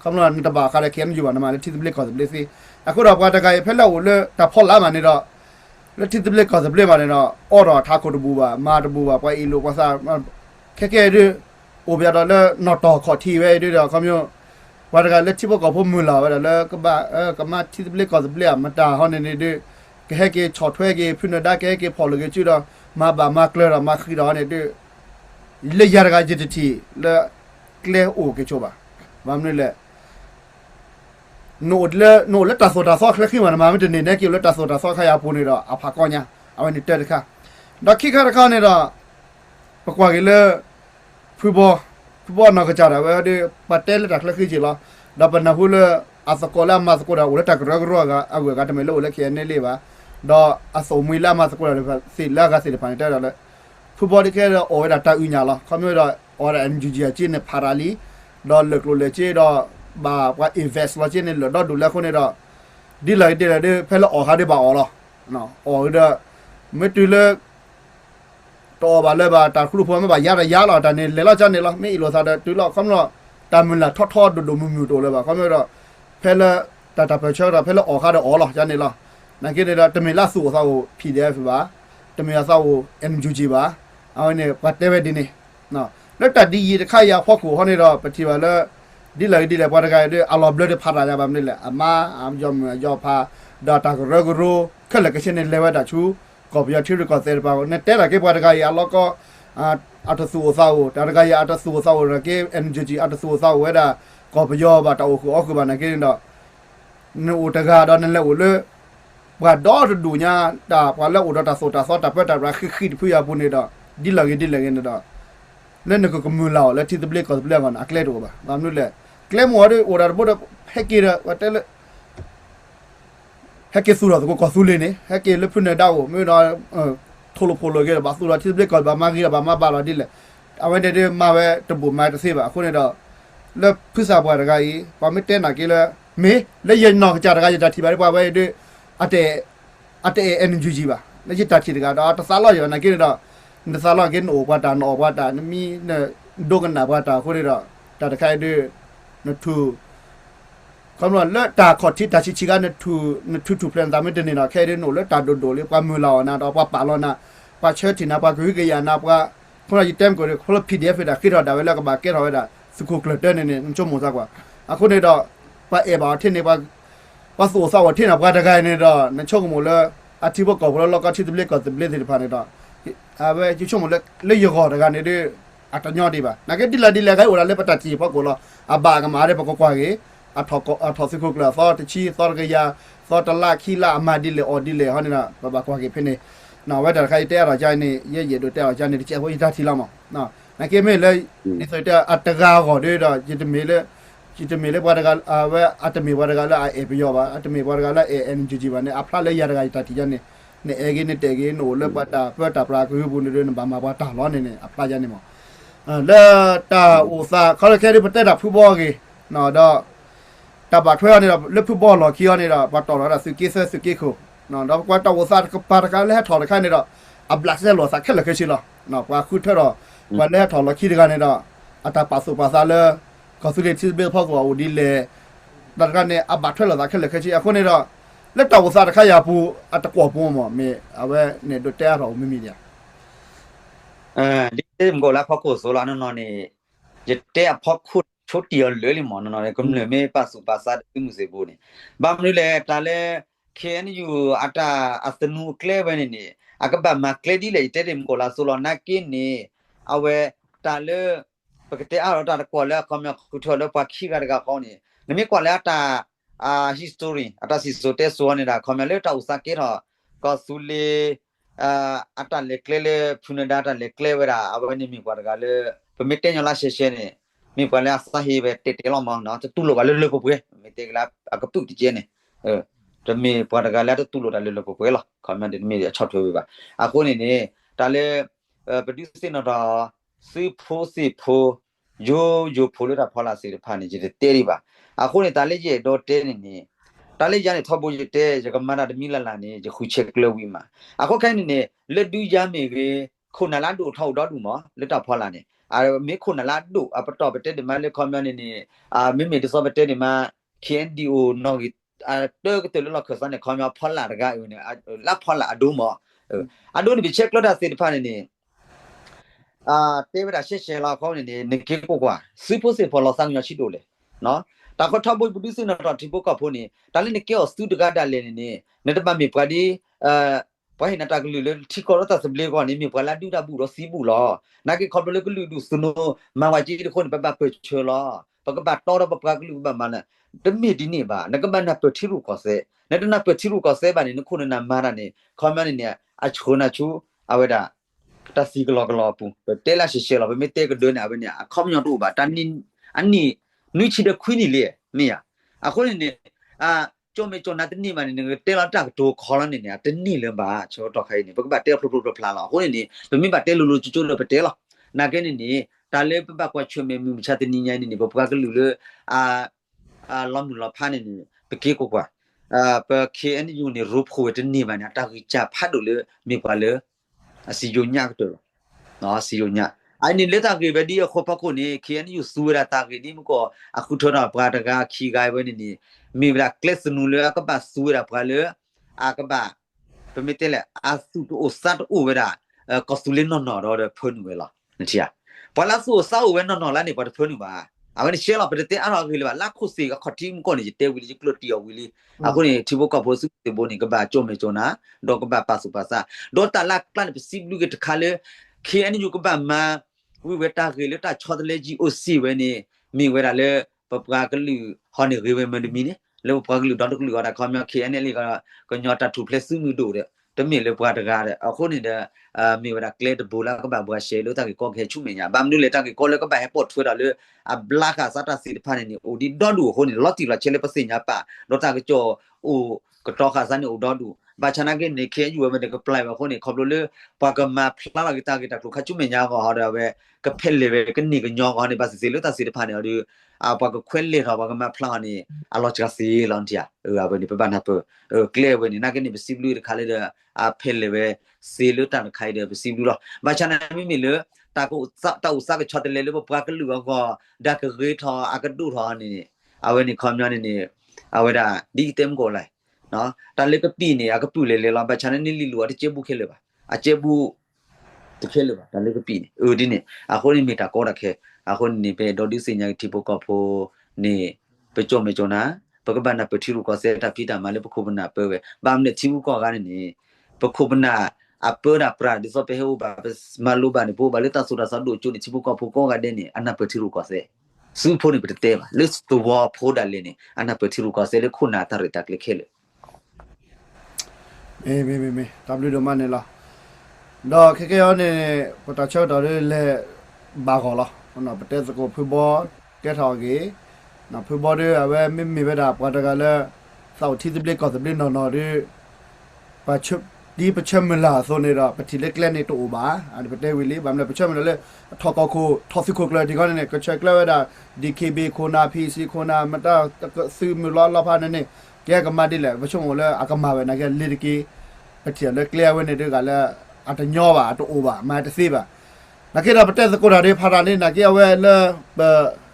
คำนวณตบาคาเลเคียนอยู่นะมาที่ตบเล็กก่อนตบเล็กสิအခုတော့ဘာတကယ်ဖက်လောက်လေတဖော်လာမှနေတော့လက်တိတဘလက်ကောစဘလက်မှနေတော့အော်တော့ထားကိုတဘူပါမာတဘူပါပွိုင်အီလိုကွာစားခက်ခဲရအိုပြတော့လေနော်တော့ခေါ်ထီပဲတွေ့တော့ခမျိုးဘာတကယ်လက်ချိဘကောဖို့မူလာပဲလေကမတိတဘလက်ကောစဘလက်မတာဟောနေနေတဲ့ခဲခဲချော်ထွဲကေဖုနဒါခဲဖော်လို့ကြည့်တော့မဘာမကလရမခီတော့နေတဲ့လေရကကြည့်တီလေကလေအိုကေချိုပါဘာမလဲโนดละตาโซคลคิมันมาไม่ถึงเนี่ยกิโลตาโซขยาปูนี่ดอกอาภากอนเอาไว้นี่เตะค่ะดอกขี้คาราเนี่ยดอกปกว่ากิเลฟุตบอลนอกจากว่าดิปัตเตลตักคลคิจิละดอกปนาฮูเลอาสกอลามาสกอลาอุลตักรักรัวกะเอากะตะเมโลอุลเคียนเนเลบาดอกอาสมุยลามาสกอลาสิลากะสิพันเตดอกฟุตบอลที่แค่โอเวดาตาอุญญาละเขาไม่ดอกออร์เอ็นจีจีจิเนี่ยพาราลีดอกเลิกโลเลจิดอกဘာကွာ invest လာခြင်းနဲ့တော့ဒူလက်ခုနေတော့ဒီလိုက်တဲ့ဖဲလောအော်ဟာဒီပါအော်လားနော်အော်ဒါမတူလတော့ဘာလဲဘာတာခရုဖော်မဘာရလာတာနေလဲလာချနေလားမေးလို့စားတဲ့တူလောက်ခမလို့တာမလာထော့ဒူမူတော့လဲဘာခမတော့ Pella Tata Perchora Pella or Hada all of Janela. Nakeda Temelasu Sao PDF, Temelasu Mjujiba, I whatever dinner. No, let that the Kaya Poku, Honeda, Pativa, Dilla, what a guy, a lot of bloody Parabamilla, Ama, I'm Jopa, Data Reguru, Collection in Lever that you, copy your children, Netera, give what a guy, a loco, at a suicide, that guy at a suicide, gave MGG at a suicide, whether copy your but Okuban again. No, the garden and level. What daughter do ya, da, while Udata Sota, Sota, Peta, Rakit, Puya Punida, Dilla in the dog. Then the Kumula, let it the blake of blame on a clad over. Mamula. Claim water or a boat of Hekira, what tell it. Hekisura, the Cosulini, Heki, Lupuna Dow, Muna, Tolopolo, Basura, Tisblick of Bamagia, Bamabala Dilla. I went to my to boot my receiver, I couldn't know. The Pusa Guy, Pamitena Gilla, me, let you knock Jaraga Tiba, do at the NGGba. Let you touch it, got out of Saloy, and I get it out. The Sala again, or what and or what, and me, Dogana, what I put it out. That I can do not to come on, let that Cotita Chichigana to plan the mitten in a cadden or let that do, Pamula, and or Papalona, Pachetina, Paguga, and Napa, Pulatem, go to pull a PDF with a kid or the Velaga Baket or that, Sukuk Turning in Chomozawa. I couldn't out, but about 10 about what's also our 10 of what a guy in it, and Chomola, a Tibo Cover, look at the Blake of the Blazing Panada. I will you show me let you go again at a Yodiba. Nagadilla Dilaga or a lepatati, Pocola, a bag of Marepoquagi, a Tossico, thought the cheese, thought a la Kila, Madile or Dile, Honina, Babaquagi penny. Now, whether I tell a Johnny, ye to tell Johnny the Chevo Tatilama. Now, I came in late at the Gag or did a Jitamile, what at the me what a gala, Epiova, at me what a gala, and Jivan, a Pala Yara Tatiani. Again, again, or Lepata, Perta, Prague, Bamabata, London, a Playanimo. Let Usa, Colocati Potato, Pubogi, no, the Tabatwani, Lepubol, or Kionida, Patora, Sukisa, Sukiko. No, the what was that Paracala, or the Canada, a black cell was a Kalakashila, no, Wakutero, when they told Kiganida, at a Paso Pasala, Consulate Bill Pogo, or delay, that ran a battle, the Kalakashi, a Conida. Let us start Kayapu at the Quapomo, me aware near the terror of media. This go la Poco Solano on a Jete Poco Choti or Lilimon on a Kumle Pasu Passat Musebuni. Bamule Tale, can you at a new clever in it? Akaba Macledi lated him go la Solonaki, our Tale, Pacate out of the Quala, come up to a Pakiga. Nemi Qualata. History atas history soan ida kamele ta usake ha kasule ata leklele puneda ta leklewera abani mi kwargale pemete nyola session mi kwale asahi be tetelo ma na tu lo gale le ko pwe metegla akapu ti jene to mi kwargale tu lo dale le ko pwe la comment mi chot thwe ba akone ne ta le produce no da si pho yo pho le da phala si phani ji te ri baအခုနေတာလေးကြီးတော့တဲနေနေတာလေးရနေထောက်ဖို့ရတဲ့ရကမနာတမီလာလာနေရခုချက်ကလဝီမှာအခုခိုင်းနေနေလက်တူးရမေကေခုနလာတို့ထောက်တော့တူမလက်တော့ဖော်လာနေအာမေခုနလာတို့အပတော့ပတဲ့ဒီမလေးကွန်မြူနတီမေမေဒီဆိုပတဲ့ဒီမှာ KNDO နော်တော့ကတလလောက်ခစနေကွန်မြူဖော်လာတကယူနေလာဖော်လာအဒိုးမအဒိုးဒီချက်လောက်တာစစ်ဖာနေနေတေဝရရှေရှေလာခေါင်းနေနေကေကိုကွာစီပိုစီဖော်လာဆောင်ရရှိတို့လေနော်တာခထဘွေပဒုစင်နာတိပိုကဖိုနေတလည်းနေကေစတူတကဒါလည်းနေနေတပမေပဒီဘိုင်းနာတကလူလေတီကောရတာစဘလေကနေမြေပလာဒူတာဘူးတော့စီဘူးလားနာကေခေါပလေကလူဒုစနိုမဝကြီးတခွန်ပပပချေလာပကပတော်တော့ပကလူပမနာတမီဒီနေပါနကမနာပတိရုကောစေနေတနာပတိရုကောစေပါနေခုနနာမာရနေခေါမနေနေအချုနာချူအဝဒတစီကလောကလောပူတဲလာရှိရှေလာဘမေတဲကဒွနေအဘနေအခေါမညတို့ပါတန်နီအန်နီနွိချီတဲ့ခွင်းနေလေနေရအခုနေကြုံမကြုံနာတနေ့မှနေတဲလာတက်ဒိုခေါ်လာနေနေတနေ့လည်းပါချောတော့ခိုင်းနေဘကဘတဲဖလိုဖလာလာအခုနေဘမိဘတဲလူလူချိုလို့ပတဲလာနာကဲနေတာလေပပကွာချွမေမြချတဲ့ညညနေဘကကလူလေလောမ်လောဖာနေပကေကိုကွာပကေအန်ယူနေရုပ်ခွေတဲ့နေ့မှနေတာကြီးချဖတ်လို့လေမိကွာလေအစီယိုညကတော့နော်အစီယိုည อันนี้เลตากไปดีขบปะคนนี่เขียนอยู่สูระตากนี่มันก็อะคุทนะปราตกาขี้กายไว้นี่มีเวลาเคลสนูเลยก็บาสูระปราเลยอะก็บาเป็นไม่เตแหละอะสุโอสัตอูเวดาก็สุลินนอๆดอเพิ่นเวลานี่เชียพอละสูซาอูเวนนอๆแล้วนี่บ่เพิ่นบ่อะมันเชียเราไปเตอะเราคือว่าลักคุสีก็ขอทีมก่อนนี่เตวิลิจิกลติอวิลิอะคนนี่ที่บ่ก็บ่สุเตบ่นี่ก็บาจอมจอนะดอกก็บาปาสุปาซาดอตาลักกลันไปซิบลูกตะคาเลยเคอันนี้อยู่ก็บามาวิเวตาคือเลตาชอตเลจีโอซีเวนี่มีเวลาเลยปะปากะลือฮอนี่เวมันมีนี่แล้วปากลือดอนตกลือก็คอมเคอันนี้ก็ญอตาทุเพลซึมือดูเด้တမင်လေပွားတကားတဲ့အခုနေတဲ့မြေဝဒကလက်ဘူလာကဘာဘွားရှေလို့တာကောခဲချုမညာဘာမနုလေတာကောလေကဘာဟပေါ်ထွေးတယ်လေအဘလာကစားတာစီဖာနေနီအိုဒီဒေါ်ဒူဟိုနေလော်တီလာချေလေပစညာပါတော့တာကကြောအိုကတော့ခါစနေအိုဒေါ်ဒူဘာချနာကနေခဲယူဝဲတဲ့ကပလိုက်ပါခုနေခေါပလို့လေပါကမဖလာလာကတာကတာခချုမညာကောဟောတယ်ပဲကဖက်လေပဲကနေကညောကောနေပါစီလို့တာစီဖာနေဒီပါကခွဲလေတော့ပါကမဖလာနေအလောချကစီလောန်တီယာဘယ်ဒီပပနာပကလေဝဲနေနာကနေပစီဘလူခါလေအဖက်လေပဲစီလို့တန်ခိုင်တယ်ပစီဘလူတော့ဘာချနာမိမိလေတာကိုတာဥစားကချတ်လေလေပကလူကောဒါကရေထောအကဒူထောနေအဝဲနေခေါမျောနေနေအဝဲဒါဒီတဲမကိုလိုက်နော်တာလေကပြီနေအကပူလေလေလောဘာချနာနေလီလူအတကျေဘူးခဲလေပါအကျေဘူးတခဲလေပါတာလေကပြီနေဒီနေအခုနေမီတာကောရခဲအခုနေပဲဒေါ်ဒီစညာတီပိုကဖိုနေပကြုံမကြုံနာပကပနာပတိရုကောစေတာပိတာမလေးပခုပနာပဲဘာမနဲ့ချီဘူးကောကနေနေပခုပနာအပရာပရာဒီဆိုပေဟူဘာမလူဘာနေပိုဘာလေတာဆိုတာစဒိုချိုနေချီဘူးကောဖိုကောကတဲ့နေအနာပတိရုကောစေစူဖိုနေပတေပါလက်စတူဝါဖိုဒါလေနေအနာပတိရုကောစေလေခုနာတာရတက်လေခဲလေမေW ဒမနဲ့လားတော့ခေခေရောနေပတချောတော်လေဘာကောလားနော်ပတက်စကိုဖဘောကဲထော်ကြီးနော်ဖဘောတွေအဝဲမိဘတာပတကလည်းစောက်တီစပလစ်ကောစပလစ်နော်တွေပချုဒီပချမလာဆိုနေတော့ပတိလက်ကလည်းနေတော့ပါအဲ့ပတဲဝီလေးဗမ်းလည်းပချမလာလေထောက်ကောကိုထောက်စီကိုကလည်းဒီကနေကချက်ကလည်းဒါ DKB ခိုနာ PC ခိုနာမတာစီမလာလာဖာနေကဲကမတိလေပချုံလည်းအကမပဲနာကလီတကီပတိလက်ကလည်းဝနေတွေကလည်းအတညောပါတော့ ပါမတစီပါနာကေရပတက်စကိုရာတွေဖာတာနေနာကေဝဲလဘ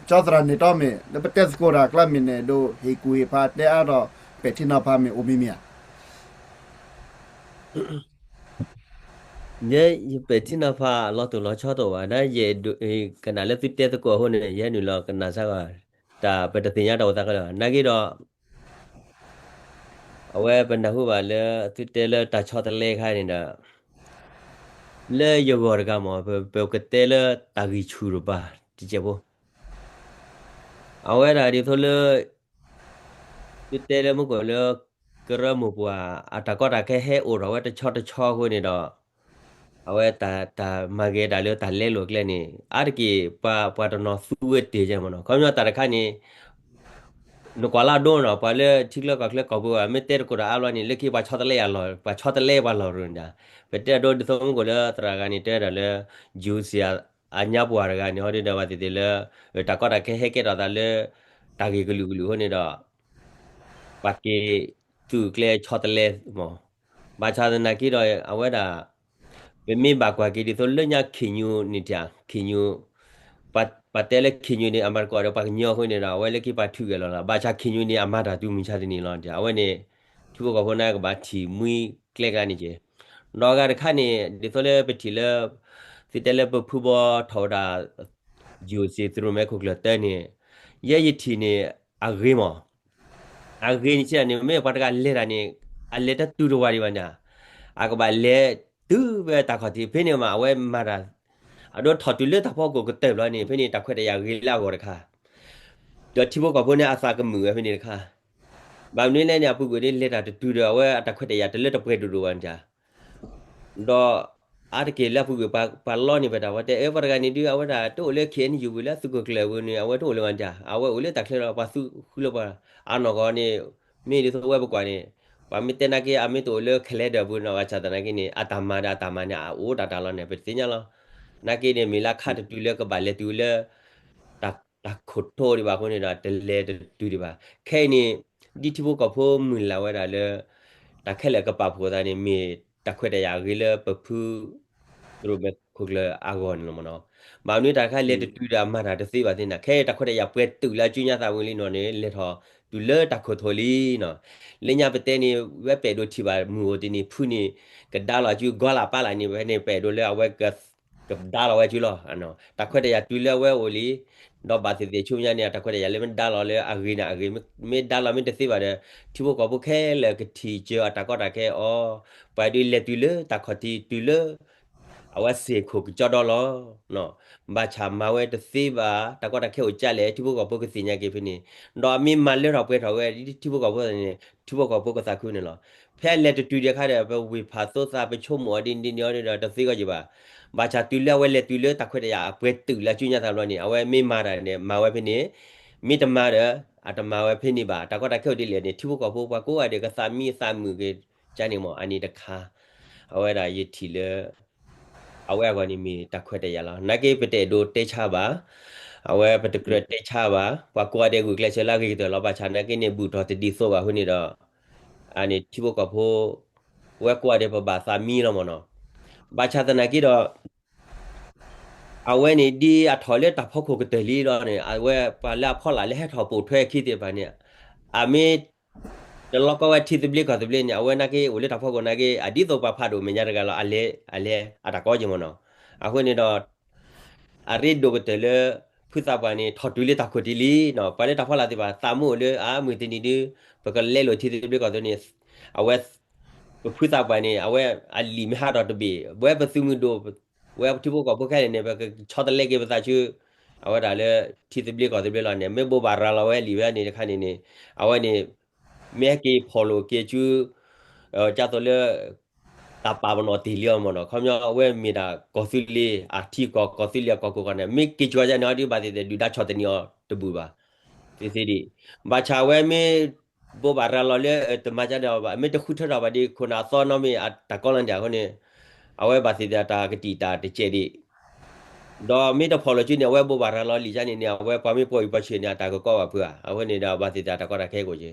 ကျော်စရနေတော့မေလပတက်စကိုရာကလမင်းနေတို့ဟေကူဖာတဲအတော့ပက်တီနာဖာမေအိုမီမီယာye petina pha lo to lo cho to wa na ye kana le titte to ko ho ne ye nu lo kana sa ga ta pe ta tin ya do ta ka na ki do awe pe na hu ba le titte le ta cho ta le khai ni da le yo go ga mo pe ke te le ta gi chu ro ba ti je bo awe da di tho le titte le mo ko leကရမပွာအတကောတာခဲဟဲအိုတော့ဝတ်တချော့ခွနေတော့အဝဲတာမဂေဒါလေတာလဲလို့ကလဲနေအာတကီပါတနော်သူဝဲတေကြမနော်ခေါမျိုးတာတခါနေနကွာလာဒွန်တော့ပါလေထိလကကလဲကောဘောအမေတဲကိုရာအလွန်နေလက်ခိပါချော့တလဲရလောပါချော့တလဲပါလောရင်းဒါပတဲတော့ဒီဆုံးကိုလေတရာကနေတဲတယ်လေဂျူစီယာအညာပွာရကနေဟောဒီတော့တည်လေတကောတာခဲဟဲကဲတော့ဒါလေတာဂီကလူဟိုနေတော့ပါကေသူကလေချော့တလဲမောဘာချာဒနာကီတော့အဝဲတာပဲမေဘာကွာကီဒီဆိုလညာခင်ယူနေကြခင်ယူပတ်တဲလက်ခင်ယူနေအမတ်ကောတော့ပါညောခွနေတော့ဝဲလက်ကီပါထုကလောလားဘာချာခင်ယူနေအမတ်တာသူမိချတဲ့နေလောကြာအဝဲနေသူကခေါနာကဘာတီမွီကလက်ကနေကျတော့ကခါနေဒီဆိုလေပတိလစီတဲလပဖူဘောထော်တာဂျူစီသူမဲခုကလတဲ့နေရဲ့ရတီနေအဂေမောအဂေနီချာနေမေပတ်ကလဲတာနေအလက်တတူတော်ဝါဒီဝညာအကဘာလဲတူပဲတခါတီဖိနေမှာဝဲမာတာအတော့ထော်တူလက်တဖို့ကိုတဲ့လို့နေဖိနေတခွက်တရဂီလာကိုတခါတော့တီဘောကဘုန်းအစာကမှုပဲဖိနေတခါဘာနည်းလဲညာပုဂ္ဂိုလ်လေးလက်တာတူတော်ဝဲတခွက်တရတလက်တပွဲတူတော်ဝညာတော့အားတကေလက်ပုဂ္ဂိုလ်ပါလောနေပဲတာဝတဲ့အဲဗရကနေဒီအဝဲတာတို့လေခဲနေယူလဲသူကကလဲဝင်နေအဝဲတို့လည်းဝညာအဝဲဦးလေတခလဲတော့ပါစုခုလို့ပါအာနောကောနေမိဒီဆိုဝဲပကွာနေပါမတနာကေအမေတို့လေခလဲတဲ့ဘူးနော်အချတနာကေနေအတမနာအိုတာတာလောနေပဲတင်ညာလောနာကေနေမီလာခတ်တူလေကပါလေတူလေတခုထိုးဒီပါခွနေတာတလေတူဒီပါခဲနေဒီတိဘကဖို့မူလာဝဲတာလေတခဲလေကပါဖို့တာနေမီတခွက်တရာကြီးလေပဖူတို့ ခုကလအာဂွန်လို့မနော်မောင်နေတာခါလေတူတာမှတာတသိပါတင်နာခဲတခွတဲ့ရပွဲတူလာကျွညာသာဝင်လီနော်နေလေထောတူလေတခွထိုလီနော်လညာပတဲ့နေဝက်ပဲတို့တီပါမူဒီနေဖူနေကဒါလာကျူဂေါလာပါလာနေဝဲနေပဲတို့လေအဝက်ကဒါလာဝဲကျူလောအနော်တခွတဲ့ရတူလေဝဲအိုလီတော့ဘာတိချုံညာနေတခွတဲ့ရလေမဒါလာလေအဂိနာအဂိမေဒါလာမင်းတသိပါတယ်တီဘကဘခဲလေကတီကျအတကောတခဲအော်ပါဒီလေတူလေတခွတီတူလေအဝစီခုကြတော့လောနော်ဘာချာမဝဲတသိပါတကောတခဲကိုကြက်လေတီဘကဘကစီညာကေဖိနေတော့မင်းမလဲတော့ပွဲထော်ဝဲတီဘကဘနေတီဘကဘကစာခုနေလောဖဲလက်တူရခါတဲ့ဘဝီဖာသောစာပချုံမော်ဒီညောနေတာတသိကကြပါဘာချာတူလဲဝဲလေတူလဲတခွတဲ့ရပွဲတူလဲကျွညာသာလောနေအဝဲမေးမာတာနေမဝဲဖိနေမိတမာရအတမဝဲဖိနေပါတကောတခဲဒီလေနေတီဘကဘကကိုရတဲ့ကစာမီစာမှုကေဂျာနေမောအနီတခါအဝဲဒါရစ်တီလေအဝဲကောနေမီတခွတဲ့ရလားနကေပတဲ့ဒိုတေချပါအဝဲပတကရတေချပါဘကွာတဲ့ကူကလချလာကေတော့လောပါချာနကေနေဘူးတော့တဒီဆိုပါဟိုနေတော့အနေတိဘကဖိုဝဲကွာတဲ့ပဘာသာမီလောမနော်ဘာချာတနာကေတော့အဝဲနေဒီအထော်လက်တဖောက်ခုကတလီတော့နေအဝဲပါလာဖော်လာလဲဟထော်ပို့ထွဲခိတဲ့ပါနေအမေတလောကဝတိတဘလကတဘလနေအဝဲနာကေဦးလက်တဖောက်ကိုနာကေအဒီတော့ပါဖတ်လို့မညာတကလောအလဲအတကောကြမနော်အခုနေတော့အရိဒိုကတလေဖုသပါနေထော်တူလေတခုတီလီနော်ပါလေတဖောက်လာတဲ့ပါသာမှုလေအာမူတင်ဒီပကလဲလို့တိတဘလကတော့နေအဝဲဖုသပါနေအဝဲအလီမဟာတော့တဘီဝဲပစုမှုတို့ဝဲတိဘကဘခဲနေဘကချောတလေကေပစာချူအဝဲဒါလေတိတဘလကတော့တဘလနေမေဘဘာရာလာဝဲလီဝဲနေခါနေနေအဝဲနေမဲကေဖော်လို့ကေချူကြတော့လေตาปาบนอติเลียมเนาะเขาเนี่ยเว้มีดากอซิลีอาทิกอซิเลียกอกันเนี่ยมิกิจวัตรเนี่ยดิบาติดูดาชอตเนี่ยตบูบาสิดิบาชาเวมีโบบาราลอเลตมาจาดาบามิตะขุทดาบาดิคนอาซอนอมีอะตะกอลันจาคนเนี่ยเอาไว้บาสิดาตากติตาตะเจดิดอมิตะพอลจิเนี่ยเว้โบบาราลอลีจานี่เนี่ยเว้ปามิปอยปะเชเนี่ยตากก็ว่าเพื่อเอาไว้เนี่ยดาบาสิดาตะกอตะแค่กูเจ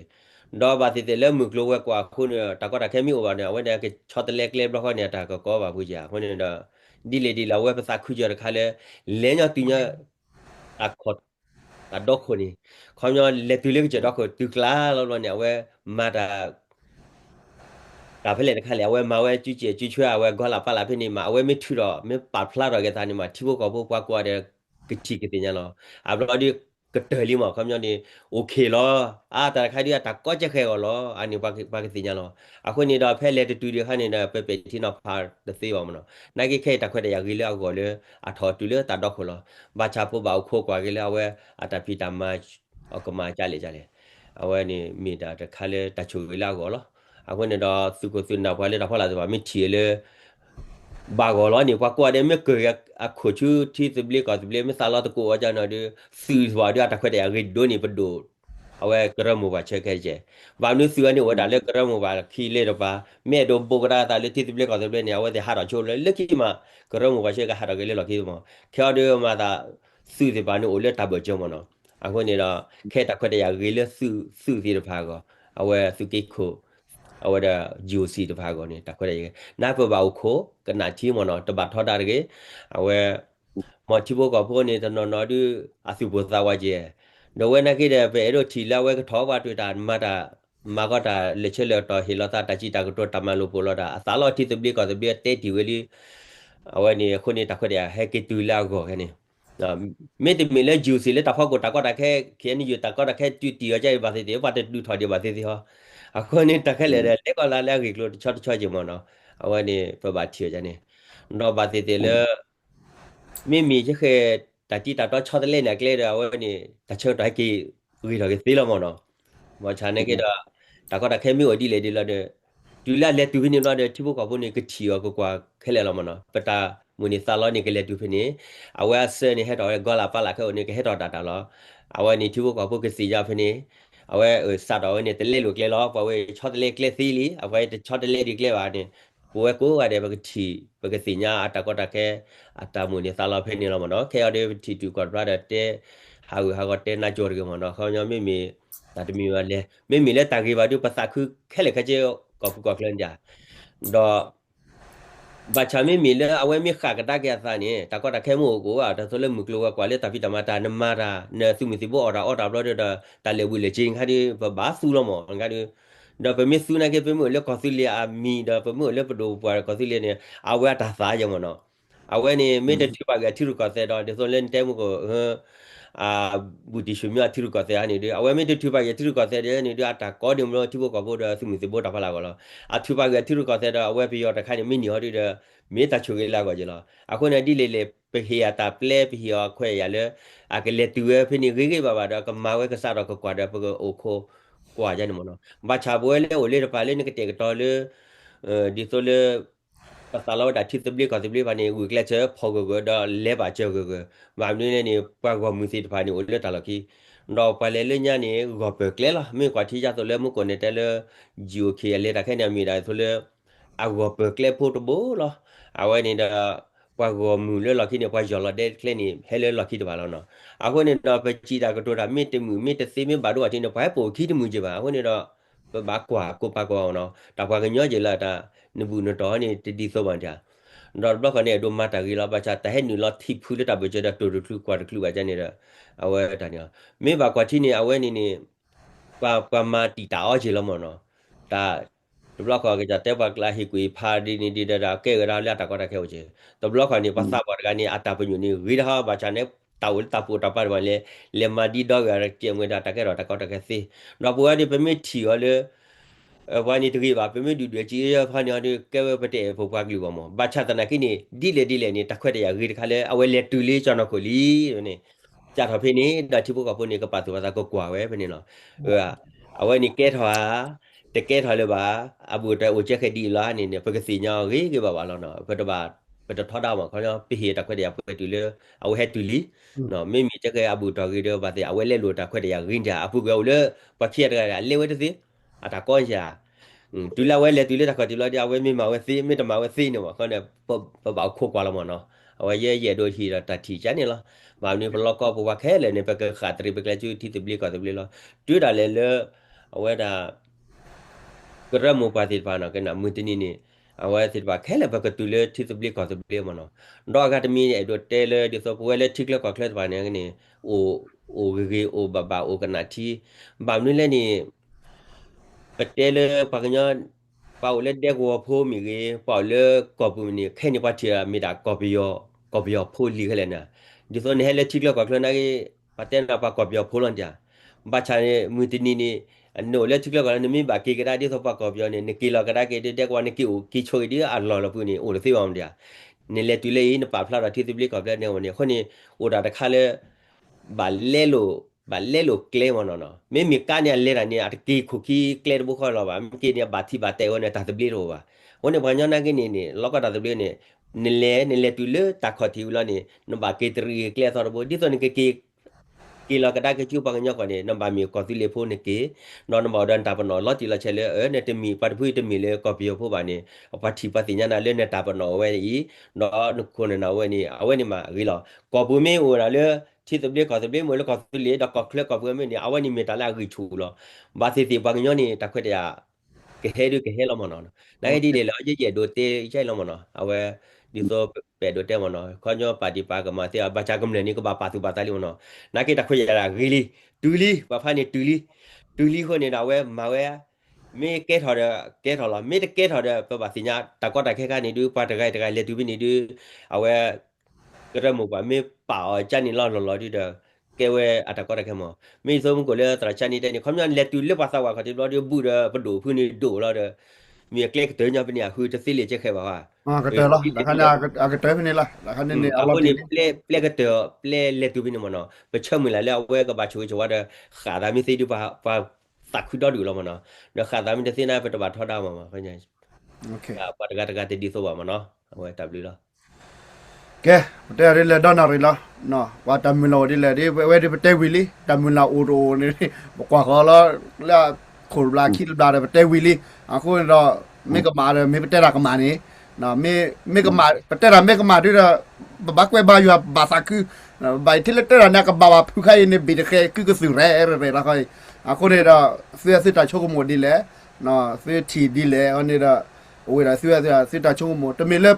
တော့ဘာတိတယ်လဲမကလောဝဲကွာခုနတကောတာခဲမိဩဘာနေဝဲတဲ့ချောတလဲကလေးဘလခေါနေတာကောပါဘူးကြာခုနေတော့ဒီလေဒီလာဝဲပစာခုကြရခါလဲလဲညတူညအခတ်တော့ခုနေခေါညလက်တူလေးကြတော့ခုတူကလာလောနေဝဲမာတာဒါဖလေတခါလေဝဲမဝဲကြွကြွချွအဝဲဂေါလာပါလာဖိနေမှာအဝဲမထူတော့မပါဖလာတော့ကတာနေမှာထီဖို့ကောဖို့ကွာတဲ့ကတိကတင်ညာလောအဘလောဒီကတလီမှာခမညနေโอเคလောအာတခါဒီတာကောချက်ခဲကောလောအနိပါကတိညာလောအခုနေတော့ဖဲလေတူဒီခါနေတာပဲပဲတီနော်ဖာတသေးပါမနော်နိုင်ခဲတခွက်တရဂီလောကောလေအထော်တူလေတာတော့ခလောဘာချဖို့ပါခိုးကွာကလေးအဝဲအတပီတမအကမာကြလေအဝဲနေမိတာတခါလေတချူလာကောလောအခုနေတော့သူကိုသူနာဖွာလေတော့ဖလာဆိုပါမိချီလေဘာကောလောနေကွာတဲ့မကေအခုချူတီတဘလကတဘလမဆလာတကိုအကြနော်ဒီစီဝါဒတခွက်တရဂီဒိုနေပဒိုအဝဲကရမဘာချက်ခဲကျဘာနုစီဝနေဝဒါလေကရမဘာခီလေတော့ပါမဲတော့ပိုကရာတာလေတီတဘလကတဘလနေအဝဲတဲ့ဟာတော့ချိုလေလက်ကြီးမှာကရမဘာချက်ကဟာတော့ကလေးလော်ခီမခော်ဒီမှာတာစီဒီဘာနုအိုလေတဘကြမနော်အခုနေတော့ခဲတခွက်တရဂီလေစုစီတဖာကောအဝဲစုကိခိုအဝဒဂျိုစီတဖာကောနေတာခွဲရနာပဘာခိုကနာချီမနော်တဘထောတာရကေအဝဲမချီဘောကဖိုနေတနော်နော်ဒီအစုဘောသာဝကျေနော်ဝဲနကိတဲ့ပဲအဲ့တို့ထီလာဝဲကထောပါတွေ့တာမတာမာကတာလက်ချက်လက်တော်ဟီလာတာတချီတာကတော့တမန်လို့ပိုလို့တာအသာလို့ထီတဘလကတဘလတဲတီဝဲလီအဝဲနေခုနေတခွဲရဟဲကီတူလာကောခဲနေမေတ္တမီလေဂျူစီလေတဖောက်ကိုတကောတခဲခဲနီယူတကောတခဲတူတီရကြပါသေးတယ်ဘာတဲ့တူထော်ဒီပါသေးသေးဟောအခုနေတခက်လေလက်ကောလာလက်ကြီးလို့ချောချောကြမနော်အဝနေပပတီရနေတော့ဘာတိတယ်လေမိချခဲတတိတတော့ချောတလဲနေကလေးတော့ဝနေတချောတိုက်ကြီးဝီတော့သေးလမနော်မချာနေကေတော့တကောတခဲမြို့ဒီလေဒီလာတဲ့ဒီလာလက်တူဖင်းနေတော့တိဖို့ကဘုန်နေကချီရောကွာခဲလေလမနော်ပတာမူနေစာလောနေကလေးတူဖင်းနေအဝဆနေဟဲ့တော့ဂေါလာပါလာခဲနေကဟဲ့တော့တာလောအဝနေတိဖို့ကဘုကစီကြဖင်းနေအဝဲစတော့နေတလဲလို့ကလဲလောပဝဲချောတလဲကလဲသီလီအဝဲချောတလဲဒီကလဲပါနေဘဝကိုရတယ်ဘကတီဘကစီညာအတကောတခဲအတမူနေသလာဖဲနေလောမနော်ခဲရတဲ့တီတူကောရတဲ့ဟာကတဲနာကြော်ရကမနော်ခေါညမိမိတာတမီဝလဲမိလဲတာကေပါတူပစာခုခဲလေခကျေကောပူကောကလန်ကြတော့ บัชามีมีเลยเอาไว้มีขากระดาษแก่ซานี่แต่ก็ตะแค่หมู่กูแต่ส่วนเรื่องมึกลัวกว่าเลยแต่พี่ตามาตานมาราเนสุมิสิบ่ออดาบลอดตาเลวิเลจิงฮะดิบาสูลมอนกะดิดอเปมิสูนะเกเปมเลคอซิเลียมีดอเปมเลปโดปวคอซิเลียเนี่ยเอาไว้ตาสายงเนาะเอาไว้นี่ไม่ได้ที่ปากที่รู้ก็เสดอเดี๋ยวส่วนเล่นเต็มก็อ่าบุติชุมยาที่รู้ก็เสอันนี้ดิเอาไว้ไม่ได้ที่ปากที่รู้ก็เสเดี๋ยวนี่ดิอาตาก็เดี๋ยวมันที่บ่ก็บ่สุมิสิบ่ตาพลาก็ละอาที่ปากที่รู้ก็เสดเอาไว้ไปยอดคันมินิฮอดิမေတာချိုကေလာကိုကြလားအခုနဲ့ဒီလေလေပဟီယာတာပလေပဟီယာခွဲရလေအကလေတူဝဲဖိနေဂိဘာဘာတော့ကမာဝဲကစားတော့ကွာတော့ပကိုအိုခိုကွာကြနေမနော်ဘာချဘွဲလေအိုလေပါလေနေကတဲ့တော်လေဒီဆိုလေပစလာတာချစ်တဘလီကတဘလီဘာနေဝီကလက်ချေဖောကတော့လဲပါချေကဘာမင်းနေပါကမူစီတဖာနေအိုလေတာလကီတော့ပလေလေညာနေဂောပကလေလာမေကွာတီကြဆိုလေမကိုနေတဲ့လေဂျီယိုကေလေတာခဲနေမိတာဆိုလေအဂောပကလေဖို့တဘောလားเอาไว้นี่ดาปากอมูเลลอคิเนี่ยปายอลอเดเคลนี่เฮเลลอคิตบาลอเนาะอะโคนี่ดาไปจีดาก็โตดามิตมูมิตซีมิบาดูอะติเนี่ยปายโปคิตมูจิบาอะโคนี่ดบากว่าโกปากอเนาะตาปากญอจิละตานบูนตอนี่ติโซบันจาดอลบล็อกเนี่ยดูมาตากีลาบาชาตะเฮนูลอทิพูเลตาเบจดาโตรุคลุกว่าคลุว่าจานี่ดาเอาไว้ตาเนี่ยมิบากว่าที่นี่เอาไว้นี่ปามาติตาอจิละมอเนาะตาบล็อกก็จะเตปากลาฮิกุยพาดีนี่ดีดาเกกราลาตะก็ตะแค่โอเจตบล็อกนี่ภาษาบอดกันนี่อัตตาปญุนี่วิดาบาชาเนี่ยตาอุลตาปูตาปาวันเลมาดีดอกเกมเวดาตะแค่รอตะก็ตะแค่ซิดอปัวนี่เปมิทีอเลวันนี้ตรีบาเปมิดูดูจีพานี่นี่เกเวปะเตพกวากลิบ่มบาชาตะนะกินี่ดีเลนี่ตะแค่ตะยาริคาเลเอาเวเลตุลีจอนโคลีนี่จาทอเพนี่ดาทิบุกปนี่ก็ปาตุภาษาก็กว่าเว้ปนี่เนาะเอาไว้นี่เกทว่าแต่แกถอยเลยว่าอาบูแต่โอเจคดีล้านี่เนี่ยเปกสิญาเรีก็บ่าแล้วเนาะเปตบาเปตทอดาวเขาเนาะไปเฮตะควะเดียเปตุเลเอาเฮตุลีเนาะไม่มีจะเคยอาบูตอกีเดบาติเอาไว้เล่นโลตะควะเดียรินจาอาบูก็เลปะเคียดกันเลเวตสิอะตะก้อนจาตุลาเวเลตุเลตะควะตุลาเดียเวมีมาเวซิมีตะมาเวซิเนาะเขาเนี่ยปะบ่าวโคกว่าแล้วเนาะเอาไว้เย่โดยทีละตะทีจันนี่ล่ะบางนี่พลก็บ่ว่าแค่เลยเนี่ยปะกะขาตริปะกะจูที่ตบลีก็ตบลีล่ะตุดาเลเอาไว้ดากระมูปาติปานะกันนะมุตินี่เอาไว้ติปาแค่ละปะกะตุเลที่ตบลีก็ตบลีมะเนาะดอกอะตมีไอ้ดเตเลดิซอปเวเลทิกละก็เคลตปาเนี่ยนี่โอเกโอบาบาโอกันนาทีบางนี่แลนี่ปะเตเลปะกะญะปาโอเลเดกวโพมีเกปาเลกอปุนี่แค่นี่ปะเทียมีดากอปิโพลีเคลนะดิซอนี่เฮเลทิกละก็เคลนะเกปะเตนะปากอปิโพลอนจาบาชานี่มุตินี่no le chikla ga ni ba ki ga di so pa ko pyo ni ki la ga da ke de kwa ni ki choi di a lo lo pu ni o le si ba dia ni le tu le ni pa phla da thi ti bli ko pla ne wo ni kho ni o da ta kha le ba le lo claim no no me mi ka ni le da ni a ki khu ki claim bu kho lo ba ki ni ba thi ba te wo ne ta ti bli ro ba wo ni ba nya na ki ni lo ka da ti bli ni le tu le ta kho thi lo ni no ba ki tri claim so bo di so ni ki la ka da ke chu pa nya ko ni no ba mi ko ti le pho ni ki no no ba dan ta pa no lo ti la che le ne te mi pa phu te mi le ko pi pho ba ni pa thi pa ti nya na le ne ta pa no we ni no ko ne na we ni a we ni ma ri lo ko bu mi o la le thi te le ko te le mo le ko ti le da ko kle ko bu mi ni a we ni mi ta la ri chu lo ba ti ti pa nya ni ta khwe ya ke he lo mo no na ke di le lo ye do te che lo mo no a we di so pe do te mo no ko nyo pa ti pa ka ma te ba cha gam le ni ko ba tu ba ta li mo no na ke ta khwe ya la really tuli ba pha ni tuli ho ni da we ma we me ke tho la me ke tho de pa ba si nya ta ko ta khe ka ni du pa ta ga le tu bi ni du a we ke ra mo ba me pa cha ni lo di de ke we a ta ko ta khe mo me so mo ko le ta cha ni de ni khom nya le tu le pa sa wa ka ti lo di bu de pa do phu ni do lo deมีเกล็กเตยเนาะเป็นเนี่ยคือจะสิเลยจะแค่ว่าก็เตยละแล้วคันน่ะก็เตยเป็นนี่ละแล้วคันนี่เอานี่เปลก็เตยเปลเลตูบินมันเนาะไปเชื่อมือแล้วเว้ก็บาช่วยจะว่าขาดามีสิดูว่าตักคุดดูแล้วมันเนาะเดี๋ยวขาดามีจะสิน่าไปตบาทอดามาเพิ่นยังโอเคปะกะติดีโซว่ามันเนาะเอาไว้ตับลีละแกเตยเรเลดอนาริละเนาะว่าตามิโลดิเลดิเวดิเตยวิลิตามิลาโอโรนี่บอกว่าเขาแล้วโคลาคิดบลาเดเตยวิลิอะโครอไม่ก็มาเลยไม่เตระก็มานี่นะไม่ก็มาเตระไม่ก็มาด้วยบักเวบาอยู่บาซาคือใบที่เลเตระเนี่ยก็บาผู้ใครเนี่ยบิดแค่คือสื่อแร่แล้วค่อยอะคนเนี่ยเสื้อสิตาโชกหมดดีแล้วเนาะเสื้อทีดีแล้วอันนี้ ဝေးတာဆွေးရစစ်တာချုံမတမီလက်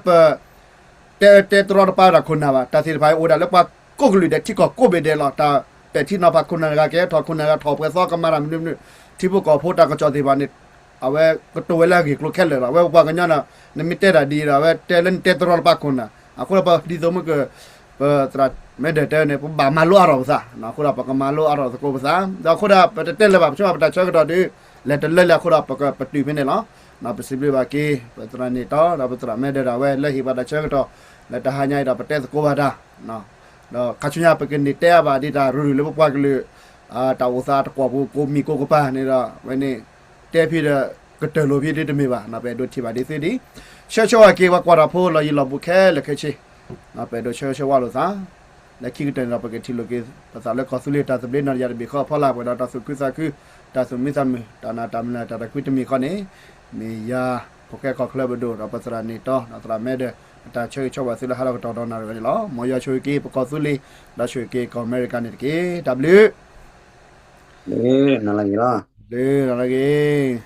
တဲတော်ပါရခုနာပါတာစီဖိုင်အိုဒါလက်ပါကိုကလူတဲ့တိကိုဘေတဲ့လာတာပဲတိနာပါခုနာကကဲထော်ခုနာကထော်ပွဲစောကမရမနတိဘကိုဖိုတာကကြောတိပါနေအဝဲကတိုဝဲလာကီကလိုခဲလေအဝဲပါကညာနာနမီတဲဒါဒီရာဝဲတဲလန်တဲတော်ပါခုနာအခုပါဒီသမကတရမဲတဲ့တဲနေဘာမလိုအရောစားနော်ခုရပါကမလိုအရောစကိုပါစားဒါခုရပတဲလေပါချောပတာချောကတော့ဒီလက်တလက်ခုရပါကပတူမင်းနော်နော်ပစီပြပါကေပတရနေတော့ဒါပတရမဲတဲ့ဒါဝဲလက်ဟိပါတာချောကတော့လက်တဟာညိုက်တော့ပတဲစကိုပါတာနော်တော့ခချညာပကနေတဲပါဒီတာရူလေပွားကလေးတာဝစားတကွာဘူးကိုမီကိုကပါနေတော့ဝဲနေတဲဖြစ်တဲ့ကတလိုဖြစ်တဲ့တမေပါနော်ပဲတို့ထိပါဒီစီဒီရှော့ရှော့ကေဝကွာတာဖိုးလော်ရီလော်ဘူးခဲလက်ခဲချေနော်ပဲတို့ရှော့ရှော့ဝါလို့စားလက်ခိကတဲ့တော့ပကတိလိုကေပစာလက်ကောဆူလေတာစပလင်းနော်ရပြီခေါ်ဖလာပေါ်တော့တဆုကုစာကုတာဆုမီစမ်တာနာတမနာတာကွီတမီခနေမေယာပိုကဲခေါ်ကလဘဒိုတော့ပစရာနေတော့နော်တရာမဲတဲ့တာချွေချောပါစီလာဟာတော့တော်တော်နာရလောမောရချွေကေပကောဆူလေလာချွေကေကောအမေရိကန်နေကေ W လေနာလာကြီးလား လေနာလာကေ